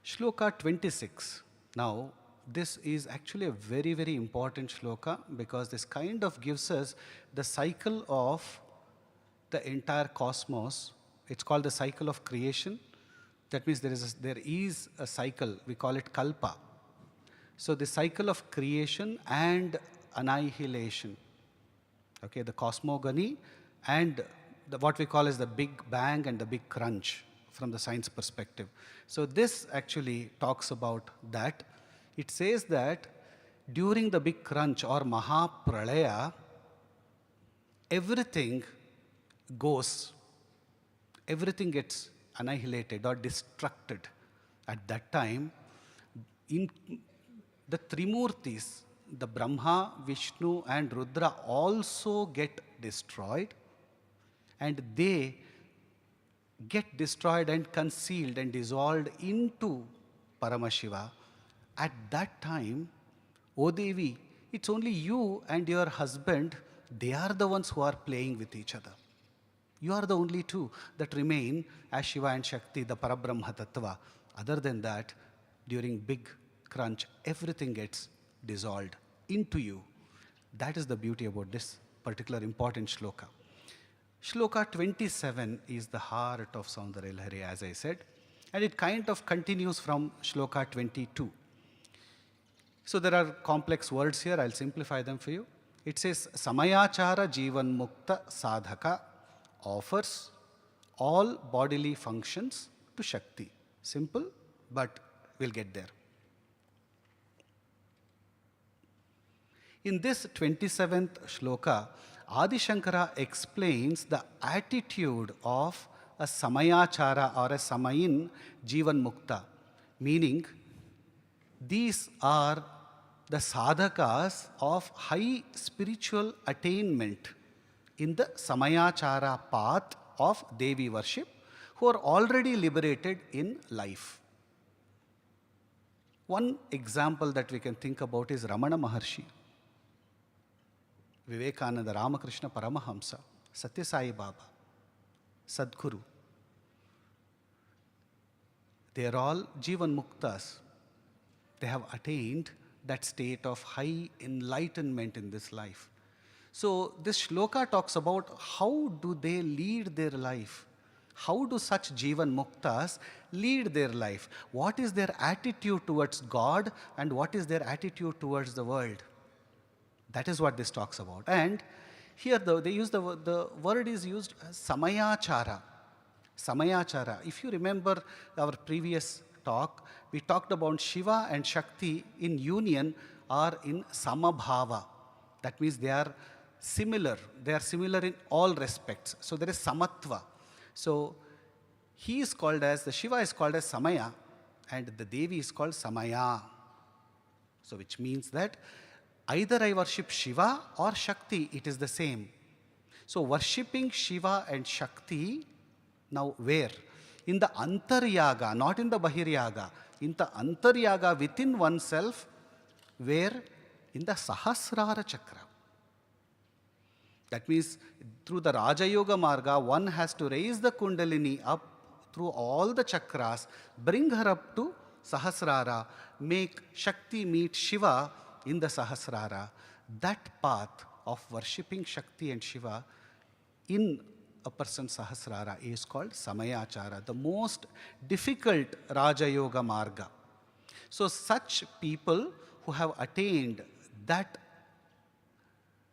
Shloka 26. Now, this is actually a very, very important shloka because this kind of gives us the cycle of the entire cosmos. It's called the cycle of creation. That means there is a cycle, we call it kalpa. So the cycle of creation and annihilation. Okay, the cosmogony and what we call as the big bang and the big crunch from the science perspective. So this actually talks about that. It says that during the big crunch or Mahapralaya, everything gets annihilated or destructed. At that time, in the Trimurtis, the Brahma, Vishnu and Rudra also get destroyed, and they get destroyed and concealed and dissolved into Paramashiva. At that time, O Devi, it's only you and your husband, they are the ones who are playing with each other. You are the only two that remain as Shiva and Shakti, the Parabrahma Tattva. Other than that, during big crunch, everything gets dissolved into you. That is the beauty about this particular important shloka. Shloka 27 is the heart of Soundarya Lahari, as I said, and it kind of continues from Shloka 22. So there are complex words here, I'll simplify them for you. It says, Samayachara Jivan Mukta Sadhaka offers all bodily functions to Shakti. Simple, but we'll get there. In this 27th shloka, Adi Shankara explains the attitude of a Samayachara or a Samayin Jivan Mukta, meaning these are the sadhakas of high spiritual attainment in the Samayachara path of Devi worship, who are already liberated in life. One example that we can think about is Ramana Maharshi, Vivekananda, Ramakrishna Paramahamsa, Satya Sai Baba, Sadguru. They are all Jivan Muktas. They have attained that state of high enlightenment in this life. So this shloka talks about how do they lead their life. How do such Jivan Muktas lead their life? What is their attitude towards God and what is their attitude towards the world? That is what this talks about. And Here they use the word is used samayachara. Samayachara. If you remember our previous talk, we talked about Shiva and Shakti in union or in samabhava. That means they are similar. They are similar in all respects. So there is samatva. So he is called as, the Shiva is called as Samaya and the Devi is called Samaya. So which means that either I worship Shiva or Shakti, it is the same. So worshipping Shiva and Shakti, now where? In the Antaryaga, not in the Bahiryaga. In the Antaryaga within oneself, where? In the Sahasrara Chakra. That means through the Raja Yoga Marga, one has to raise the Kundalini up through all the chakras, bring her up to Sahasrara, make Shakti meet Shiva in the Sahasrara. That path of worshipping Shakti and Shiva in a person's Sahasrara is called Samayachara, the most difficult Raja Yoga Marga. So such people who have attained that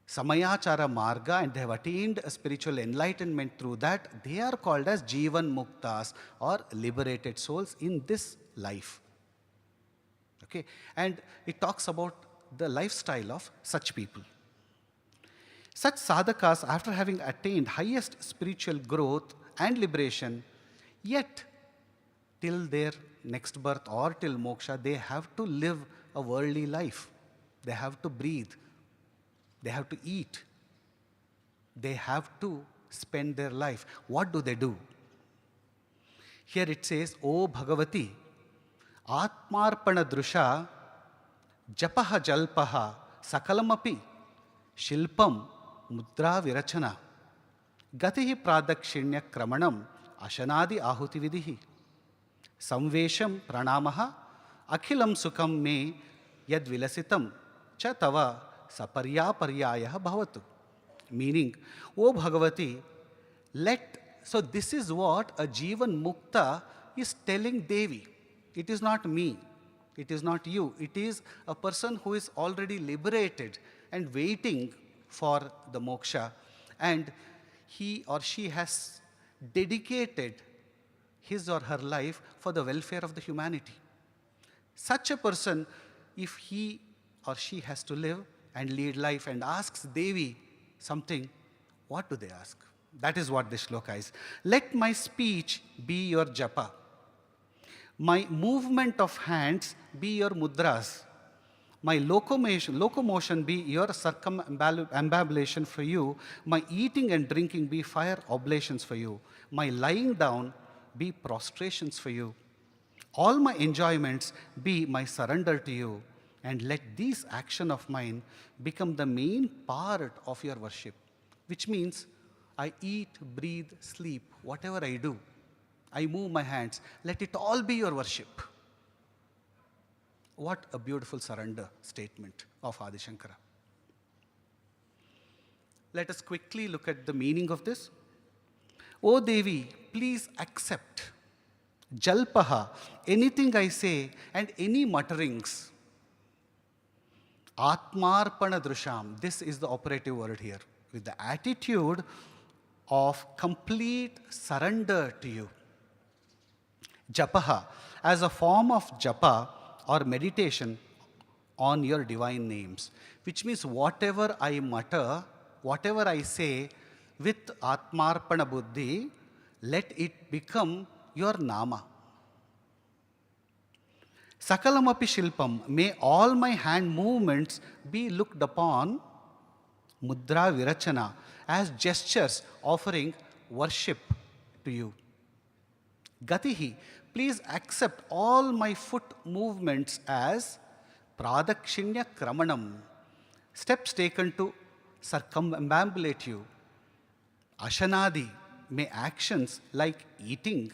Samayachara Marga and they have attained a spiritual enlightenment through that, they are called as Jivan Muktas or liberated souls in this life. Okay, and it talks about the lifestyle of such people. Such sadhakas, after having attained highest spiritual growth and liberation, yet till their next birth or till moksha, they have to live a worldly life. They have to breathe. They have to eat. They have to spend their life. What do? Here it says, O Bhagavati, Atmarpana Drusha, Japaha Jalpaha, Sakalamapi, Shilpam, Mudra Virachana, Gatihi Pradakshinya Kramanam, Ashanadi Ahuti Vidihi, Samvesham Pranamaha, Akhilam Sukham Me, Yad Vilasitam, Chatava, Saparya Paryaya Bhavatu. Meaning, O Bhagavati, so this is what a Jivan Mukta is telling Devi. It is not me. It is not you. It is a person who is already liberated and waiting for the moksha. And he or she has dedicated his or her life for the welfare of the humanity. Such a person, if he or she has to live and lead life and asks Devi something, what do they ask? That is what this shloka is. Let my speech be your japa. My movement of hands be your mudras. My locomotion be your circumambulation for you. My eating and drinking be fire oblations for you. My lying down be prostrations for you. All my enjoyments be my surrender to you. And let these action of mine become the main part of your worship. Which means I eat, breathe, sleep, whatever I do. I move my hands. Let it all be your worship. What a beautiful surrender statement of Adi Shankara. Let us quickly look at the meaning of this. O Devi, please accept Jalpaha, anything I say and any mutterings. Atmarpana Drusham, this is the operative word here, with the attitude of complete surrender to you. Japaha, as a form of japa or meditation on your divine names, which means whatever I mutter, whatever I say with Atmarpana Buddhi, let it become your nama. Sakalamapi Shilpam, may all my hand movements be looked upon, Mudra Virachana, as gestures offering worship to you. Gatihi, please accept all my foot movements as Pradakshinya Kramanam, steps taken to circumambulate you. Ashanadi, may actions like eating,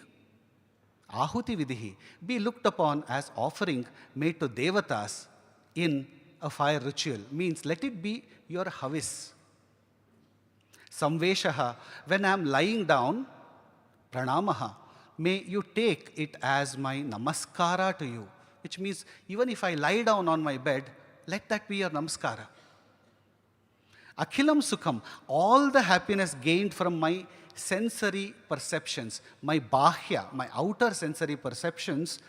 Ahuti Vidihi, be looked upon as offering made to Devatas in a fire ritual. Means let it be your havis. Samveshaha, when I am lying down, Pranamaha, may you take it as my namaskara to you. Which means even if I lie down on my bed, let that be your namaskara. Akhilam Sukham, all the happiness gained from my sensory perceptions, my bahya, my outer sensory perceptions,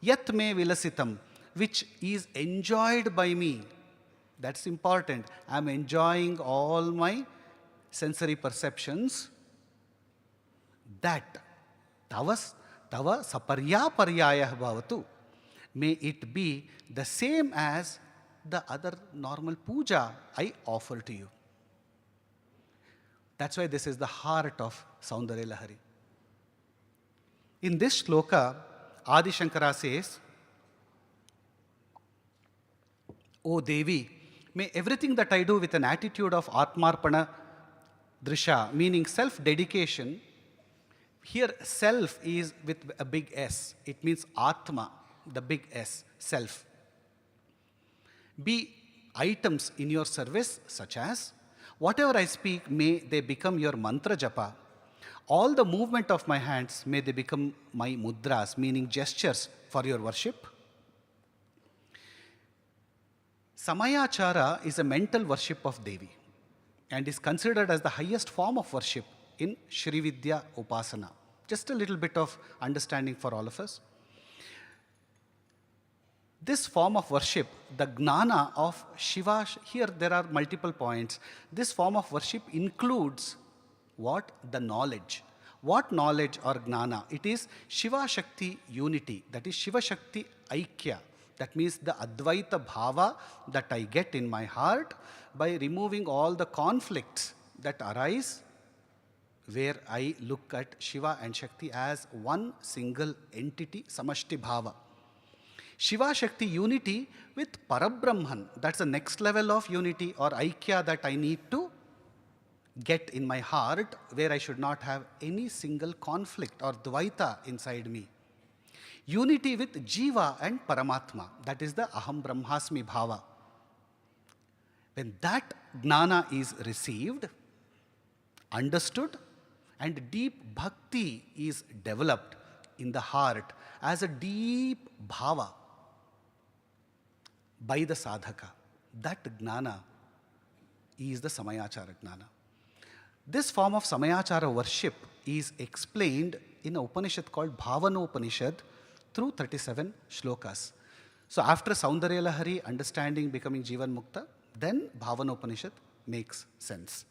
yat me vilasitam, which is enjoyed by me. That's important. I'm enjoying all my sensory perceptions. That tava saparya paryayah bhavatu. May it be the same as the other normal puja I offer to you. That's why this is the heart of Soundarya Lahari. In this shloka, Adi Shankara says, O Devi, may everything that I do with an attitude of Atmarpana Drisha, meaning self-dedication, here self is with a big S. It means Atma, the big S, self. Be items in your service such as, whatever I speak, may they become your mantra japa. All the movement of my hands, may they become my mudras, meaning gestures for your worship. Samayachara is a mental worship of Devi and is considered as the highest form of worship in Shri Vidya Upasana. Just a little bit of understanding for all of us. This form of worship, the gnana of Shiva, here there are multiple points. This form of worship includes what? The knowledge. What knowledge or gnana? It is Shiva Shakti unity, that is Shiva Shakti Aikya. That means the Advaita Bhava that I get in my heart by removing all the conflicts that arise where I look at Shiva and Shakti as one single entity, Samashti Bhava. Shiva Shakti unity with Parabrahman, that's the next level of unity or Aikya that I need to get in my heart, where I should not have any single conflict or Dvaita inside me. Unity with Jiva and Paramatma, that is the Aham Brahmasmi Bhava. When that gnana is received, understood, and deep bhakti is developed in the heart as a deep bhava by the sadhaka, that gnana is the Samayachara gnana. This form of Samayachara worship is explained in an Upanishad called Bhavanopanishad through 37 shlokas. So after Soundarya Lahari, understanding, becoming Jivan Mukta, then Bhavanopanishad makes sense.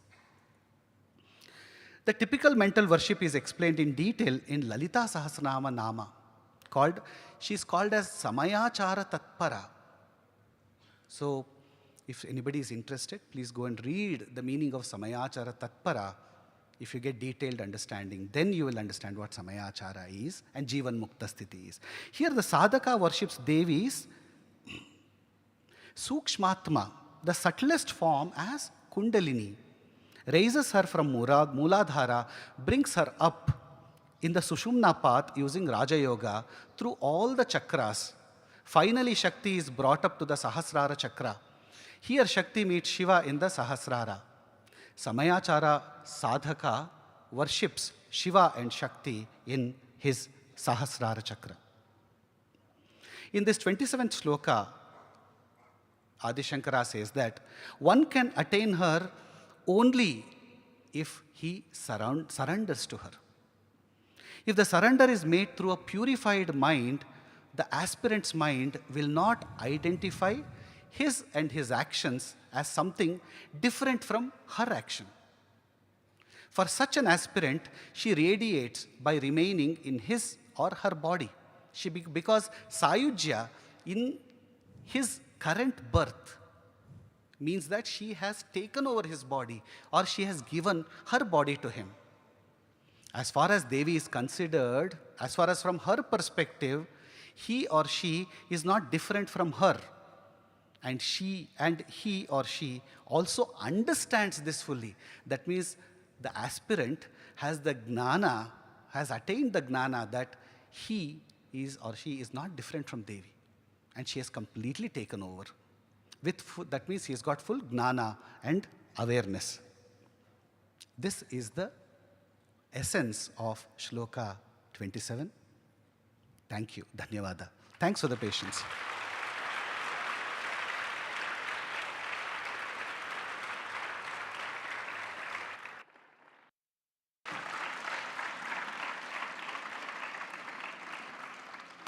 The typical mental worship is explained in detail in Lalita Sahasranama Nama. She is called as Samayachara Tatpara. So if anybody is interested, please go and read the meaning of Samayachara Tatpara. If you get detailed understanding, then you will understand what Samayachara is and Jivan Mukta Sthiti is. Here the sadhaka worships Devi's Sukshmatma, the subtlest form, as Kundalini, raises her from Mooladhara, brings her up in the Sushumna path using Raja Yoga through all the chakras. Finally, Shakti is brought up to the Sahasrara chakra. Here Shakti meets Shiva in the Sahasrara. Samayachara sadhaka worships Shiva and Shakti in his Sahasrara chakra. In this 27th shloka, Adi Shankara says that one can attain her only if he surrenders to her. If the surrender is made through a purified mind, the aspirant's mind will not identify his and his actions as something different from her action. For such an aspirant, she radiates by remaining in his or her body. Because Sayujya in his current birth means that she has taken over his body or she has given her body to him. As far as Devi is considered, as far as from her perspective, he or she is not different from her. And he or she also understands this fully. That means the aspirant has the gnana, has attained the gnana that he is or she is not different from Devi. And she has completely taken over. That means he has got full gnana and awareness. This is the essence of Shloka 27. Thank you. Dhanyavada. Thanks for the patience.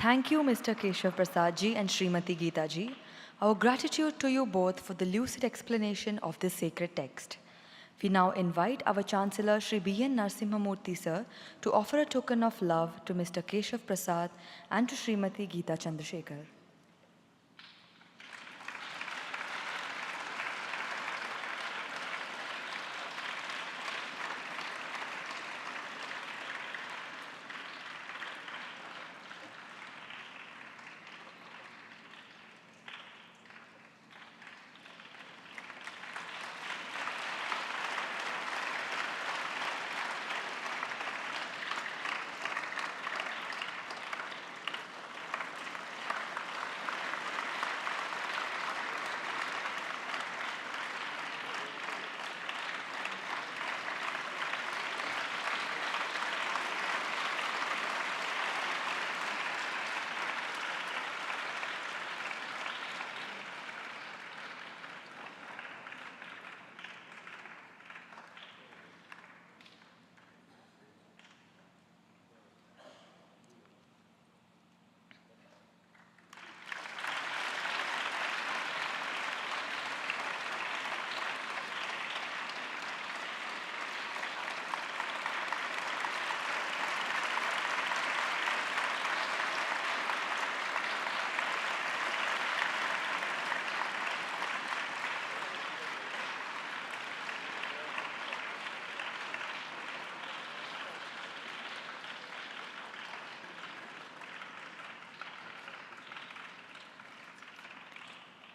Thank you, Mr. Keshav Prasad ji and Srimati Geeta ji. Our gratitude to you both for the lucid explanation of this sacred text. We now invite our Chancellor Shri B.N. Narsimhamurthy sir to offer a token of love to Mr. Keshav Prasad and to Srimati Geeta Chandrasekhar.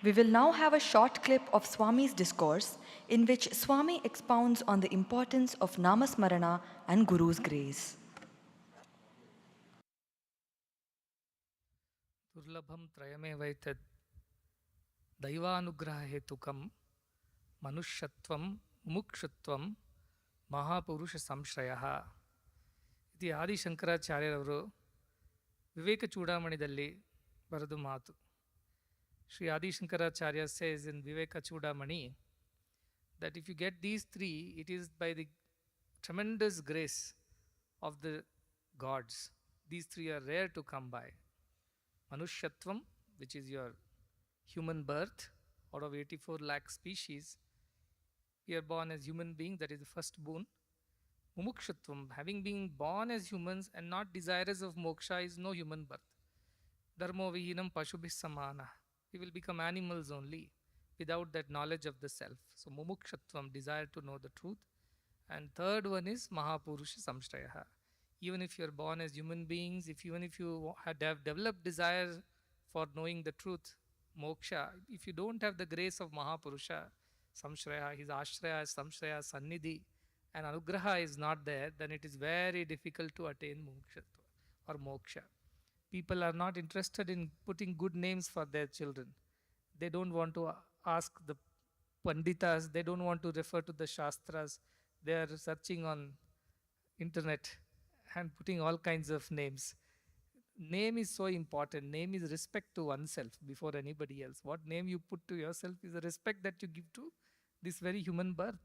We will now have a short clip of Swami's discourse in which Swami expounds on the importance of Namasmarana and Guru's grace. दुर्लभं त्रयमेवैतद् दैवानुग्ररहेतुकं मनुष्यत्वं मुमुक्षुत्वं महापुरुषसंश्रयः इति आदिशंकराचार्यरವರು ವಿವೇಕ ಚೂಡಾಮಣಿದಲ್ಲಿ ಬರೆದು ಮಾತು. Sri Adi Shankaracharya says in Viveka Chudamani that if you get these three, it is by the tremendous grace of the gods. These three are rare to come by. Manushyatvam, which is your human birth, out of 84 lakh species, we are born as human beings, that is the first boon. Mumukshutvam, having been born as humans and not desirous of moksha, is no human birth. Dharmo vihinam pashubhis samana. We will become animals only without that knowledge of the self. So mumukshatvam, desire to know the truth. And third one is mahapurusha samshrayaha. Even if you are born as human beings, even if you have developed desire for knowing the truth, moksha, if you don't have the grace of mahapurusha samshraya, his ashraya, samshraya, sannidhi, and anugraha is not there, then it is very difficult to attain mukshatva or moksha. People are not interested in putting good names for their children. They don't want to ask the panditas, they don't want to refer to the shastras. They are searching on internet and putting all kinds of names. Name is so important. Name is respect to oneself before anybody else. What name you put to yourself is a respect that you give to this very human birth.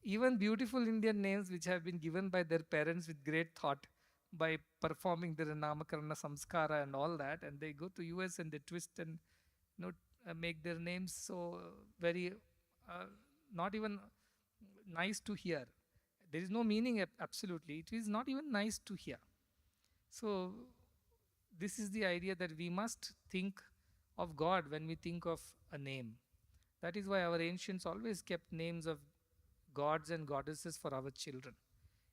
Even beautiful Indian names which have been given by their parents with great thought, by performing their namakarana samskara and all that, and they go to US and they twist and make their names so very not even nice to hear. There is no meaning absolutely. It is not even nice to hear. So this is the idea that we must think of God when we think of a name. That is why our ancients always kept names of gods and goddesses for our children.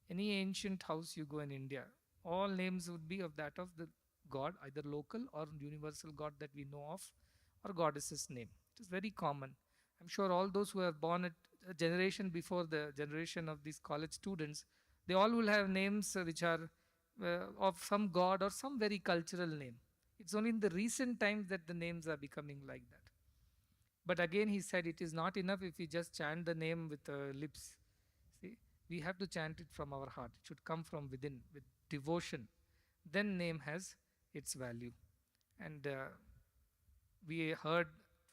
Any ancient house you go in India, all names would be of that of the god, either local or universal god that we know of, or goddess's name. It is very common. I'm sure all those who are born at a generation before the generation of these college students, they all will have names which are of some god or some very cultural name. It's only in the recent times that the names are becoming like that. But again, he said it is not enough if we just chant the name with lips. See, we have to chant it from our heart. It should come from within with devotion. Then name has its value. And we heard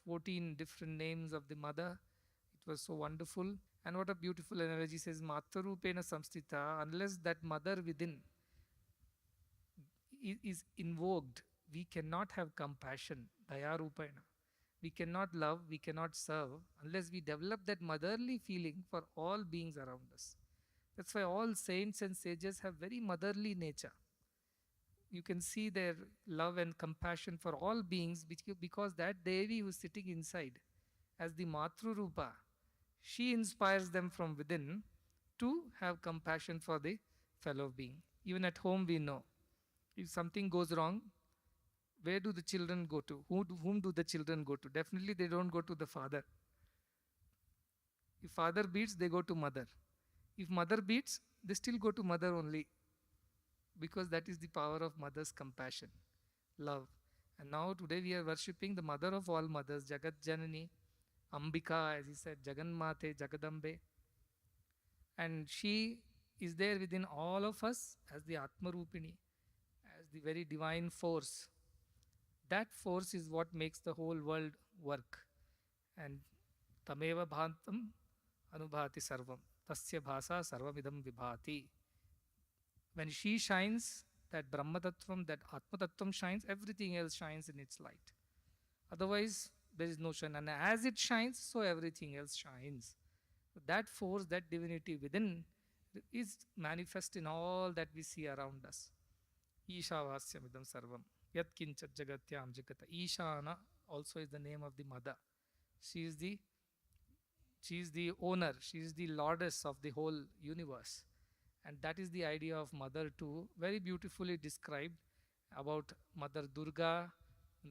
14 different names of the mother. It was so wonderful. And what a beautiful analogy says, Matarupena samstita, unless that mother within is invoked, we cannot have compassion, daya rupena. We cannot love, we cannot serve unless we develop that motherly feeling for all beings around us. That's why all saints and sages have very motherly nature. You can see their love and compassion for all beings because that Devi who is sitting inside as the Matru Rupa, she inspires them from within to have compassion for the fellow being. Even at home, we know if something goes wrong, where do the children go to? Whom do the children go to? Definitely, they don't go to the father. If father beats, they go to mother. If mother beats, they still go to mother only, because that is the power of mother's compassion, love. And now today we are worshipping the mother of all mothers, Jagat Janani, Ambika, as he said, Jaganmate, Jagadambe. And she is there within all of us as the Atmarupini, as the very divine force. That force is what makes the whole world work. And Tameva Bhantam Anubhati Sarvam. Tasya Bhasa Sarvamidam Vibhati. When she shines, that Brahma Tattvam, that Atma Tattvam shines, everything else shines in its light. Otherwise, there is no shine. And as it shines, so everything else shines. That force, that divinity within is manifest in all that we see around us. Ishavasyamidam sarvam. Yat kinchat jagatyam jagata. Ishana also is the name of the mother. She is the owner. She is the lordess of the whole universe. And that is the idea of mother too, very beautifully described about Mother Durga,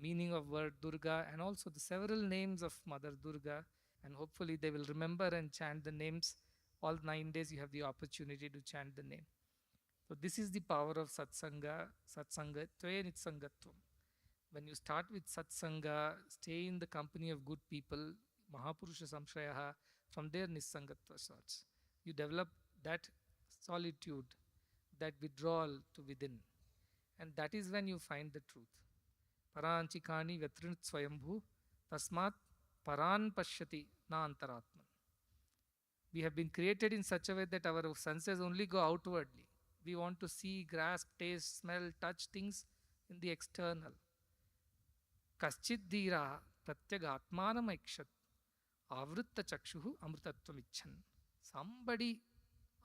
meaning of word Durga, and also the several names of Mother Durga. And hopefully they will remember and chant the names. All 9 days you have the opportunity to chant the name. So this is the power of satsanga, tve nitsangatvam. When you start with satsanga, stay in the company of good people, Mahapurusha Samshrayaha, from there nisangatva starts. You develop that solitude, that withdrawal to within. And that is when you find the truth. Paranchikani Vyatrinit Swayambhu Tasmat Paran Pashyati Na Antaratman. We have been created in such a way that our senses only go outwardly. We want to see, grasp, taste, smell, touch things in the external. Kaschid Dhira Pratyagatmanam Aikshat Avritta Chakshuhu Amritatvam. Somebody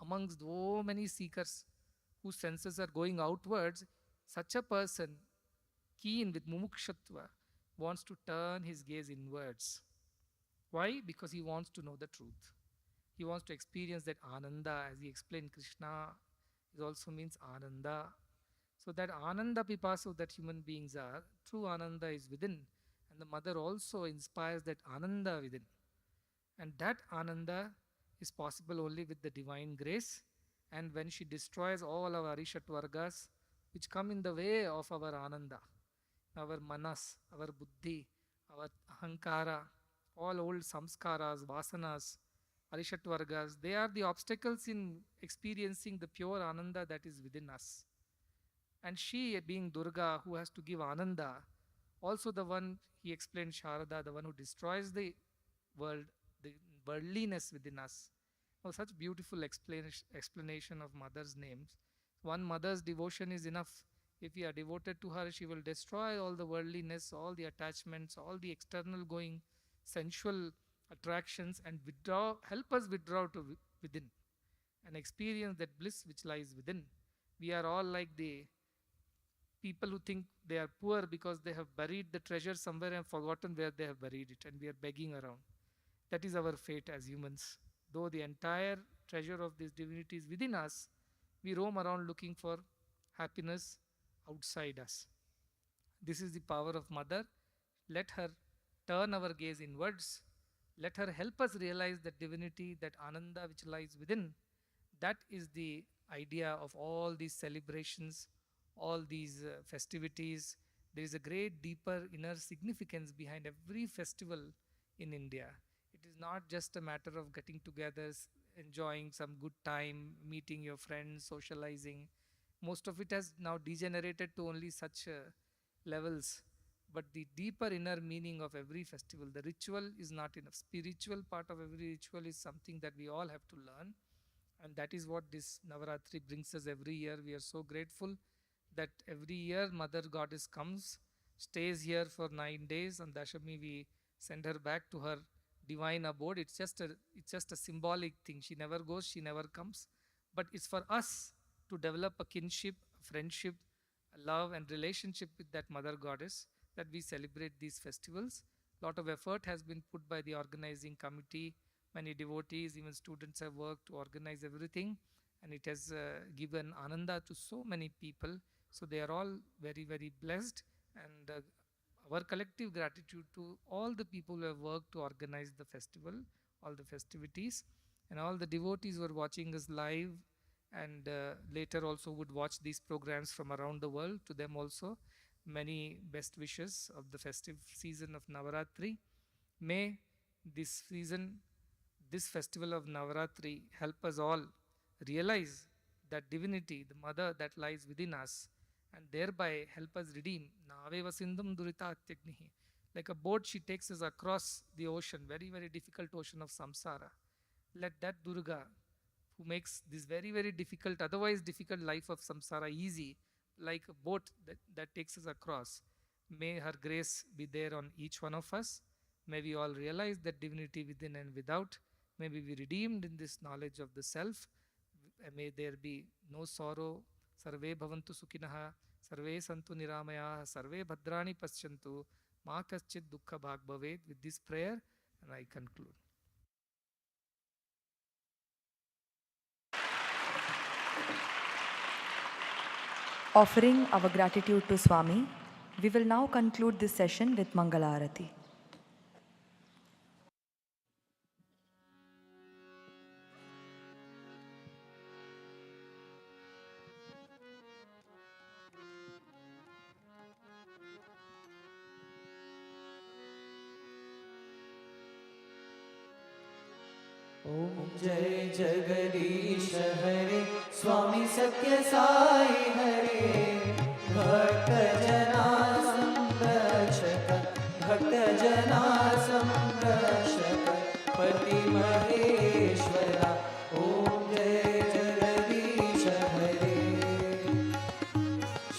amongst so many seekers whose senses are going outwards, such a person, keen with mumukshatva, wants to turn his gaze inwards. Why? Because he wants to know the truth. He wants to experience that ananda, as he explained, Krishna it also means ananda. So that ananda pipasu that human beings are, true ananda is within. And the mother also inspires that ananda within. And that ananda is possible only with the divine grace. And when she destroys all our arishat vargas, which come in the way of our ananda, our manas, our buddhi, our ahankara, all old samskaras, vasanas, arishat vargas, they are the obstacles in experiencing the pure ananda that is within us. And she, being Durga, who has to give ananda, also the one, he explained Sharada, the one who destroys the world, the worldliness within us. Oh, such beautiful explanation of mother's names. One mother's devotion is enough. If we are devoted to her, she will destroy all the worldliness, all the attachments, all the external going sensual attractions, and help us withdraw to within and experience that bliss which lies within. We are all like the people who think they are poor because they have buried the treasure somewhere and forgotten where they have buried it, and we are begging around. That is our fate as humans. Though the entire treasure of this divinity is within us, we roam around looking for happiness outside us. This is the power of Mother. Let her turn our gaze inwards. Let her help us realize that divinity, that ananda which lies within. That is the idea of all these celebrations, all these festivities. There is a great deeper inner significance behind every festival in India. It is not just a matter of getting together, enjoying some good time, meeting your friends, socializing. Most of it has now degenerated to only such levels. But the deeper inner meaning of every festival, the ritual is not enough. Spiritual part of every ritual is something that we all have to learn. And that is what this Navaratri brings us every year. We are so grateful that every year Mother Goddess comes, stays here for 9 days, and Dashami we send her back to her divine abode. It's just a symbolic thing. She never goes, she never comes. But it's for us to develop a kinship, a friendship, a love and relationship with that Mother Goddess, that we celebrate these festivals. Lot of effort has been put by the organizing committee. Many devotees, even students have worked to organize everything, and it has given ananda to so many people. So they are all very, very blessed, and our collective gratitude to all the people who have worked to organize the festival, all the festivities, and all the devotees who are watching us live, and later also would watch these programs from around the world. To them also, many best wishes of the festive season of Navaratri. May this season, this festival of Navaratri, help us all realize that divinity, the mother that lies within us, and thereby help us redeem. Naveva sindham duritatyagnihi. Like a boat, she takes us across the ocean, very, very difficult ocean of samsara. Let that Durga, who makes this very, very difficult, otherwise difficult life of samsara easy, like a boat that takes us across, may her grace be there on each one of us. May we all realize that divinity within and without. May we be redeemed in this knowledge of the self. May there be no sorrow. Sarve bhavantu sukhinaha, sarve santu niramayaha, sarve bhadrani paschyantu, ma kaschid dukkha bhag bhavet. With this prayer, and I conclude. Offering our gratitude to Swami, we will now conclude this session with Mangal arati. ओम जय जगदीश हरे स्वामी सत्य साई हरे भक्त जना संरक्षक भक्त जना संरक्षक पति महेश्वरा ओम जय जगदीश हरे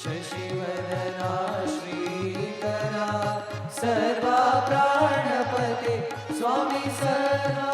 शशिवदना श्रीकरा सर्वा प्राणपते स्वामी सर्वा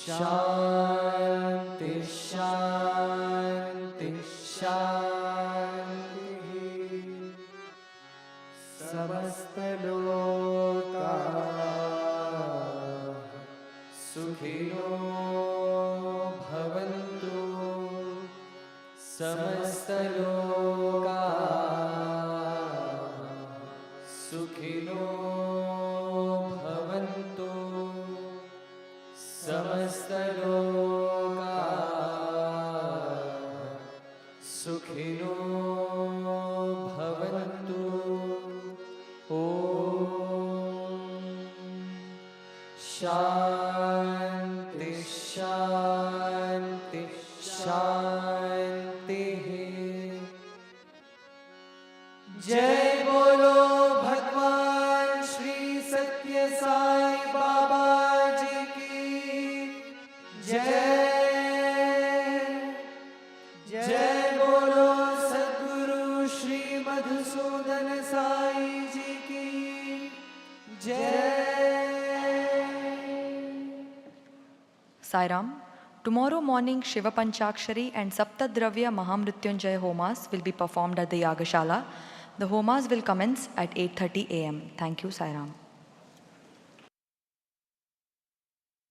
शांति शांति शांति समस्त लोका सुखिनो भवन्तु समस्त लोका सुखिनो भवन्तु समस्त लोका सुखिनो भवन्तु शांति शांति शांति जय बोलो भगवान श्री सत्य साई बाबा जी की जय जय बोलो सद्गुरु श्री मधुसूदन साई जी की जय Sairam. Tomorrow morning, Shiva Panchakshari and Saptadravya Mahamrityunjaya homas will be performed at the Yagashala. The homas will commence at 8:30 a.m. Thank you, Sairam.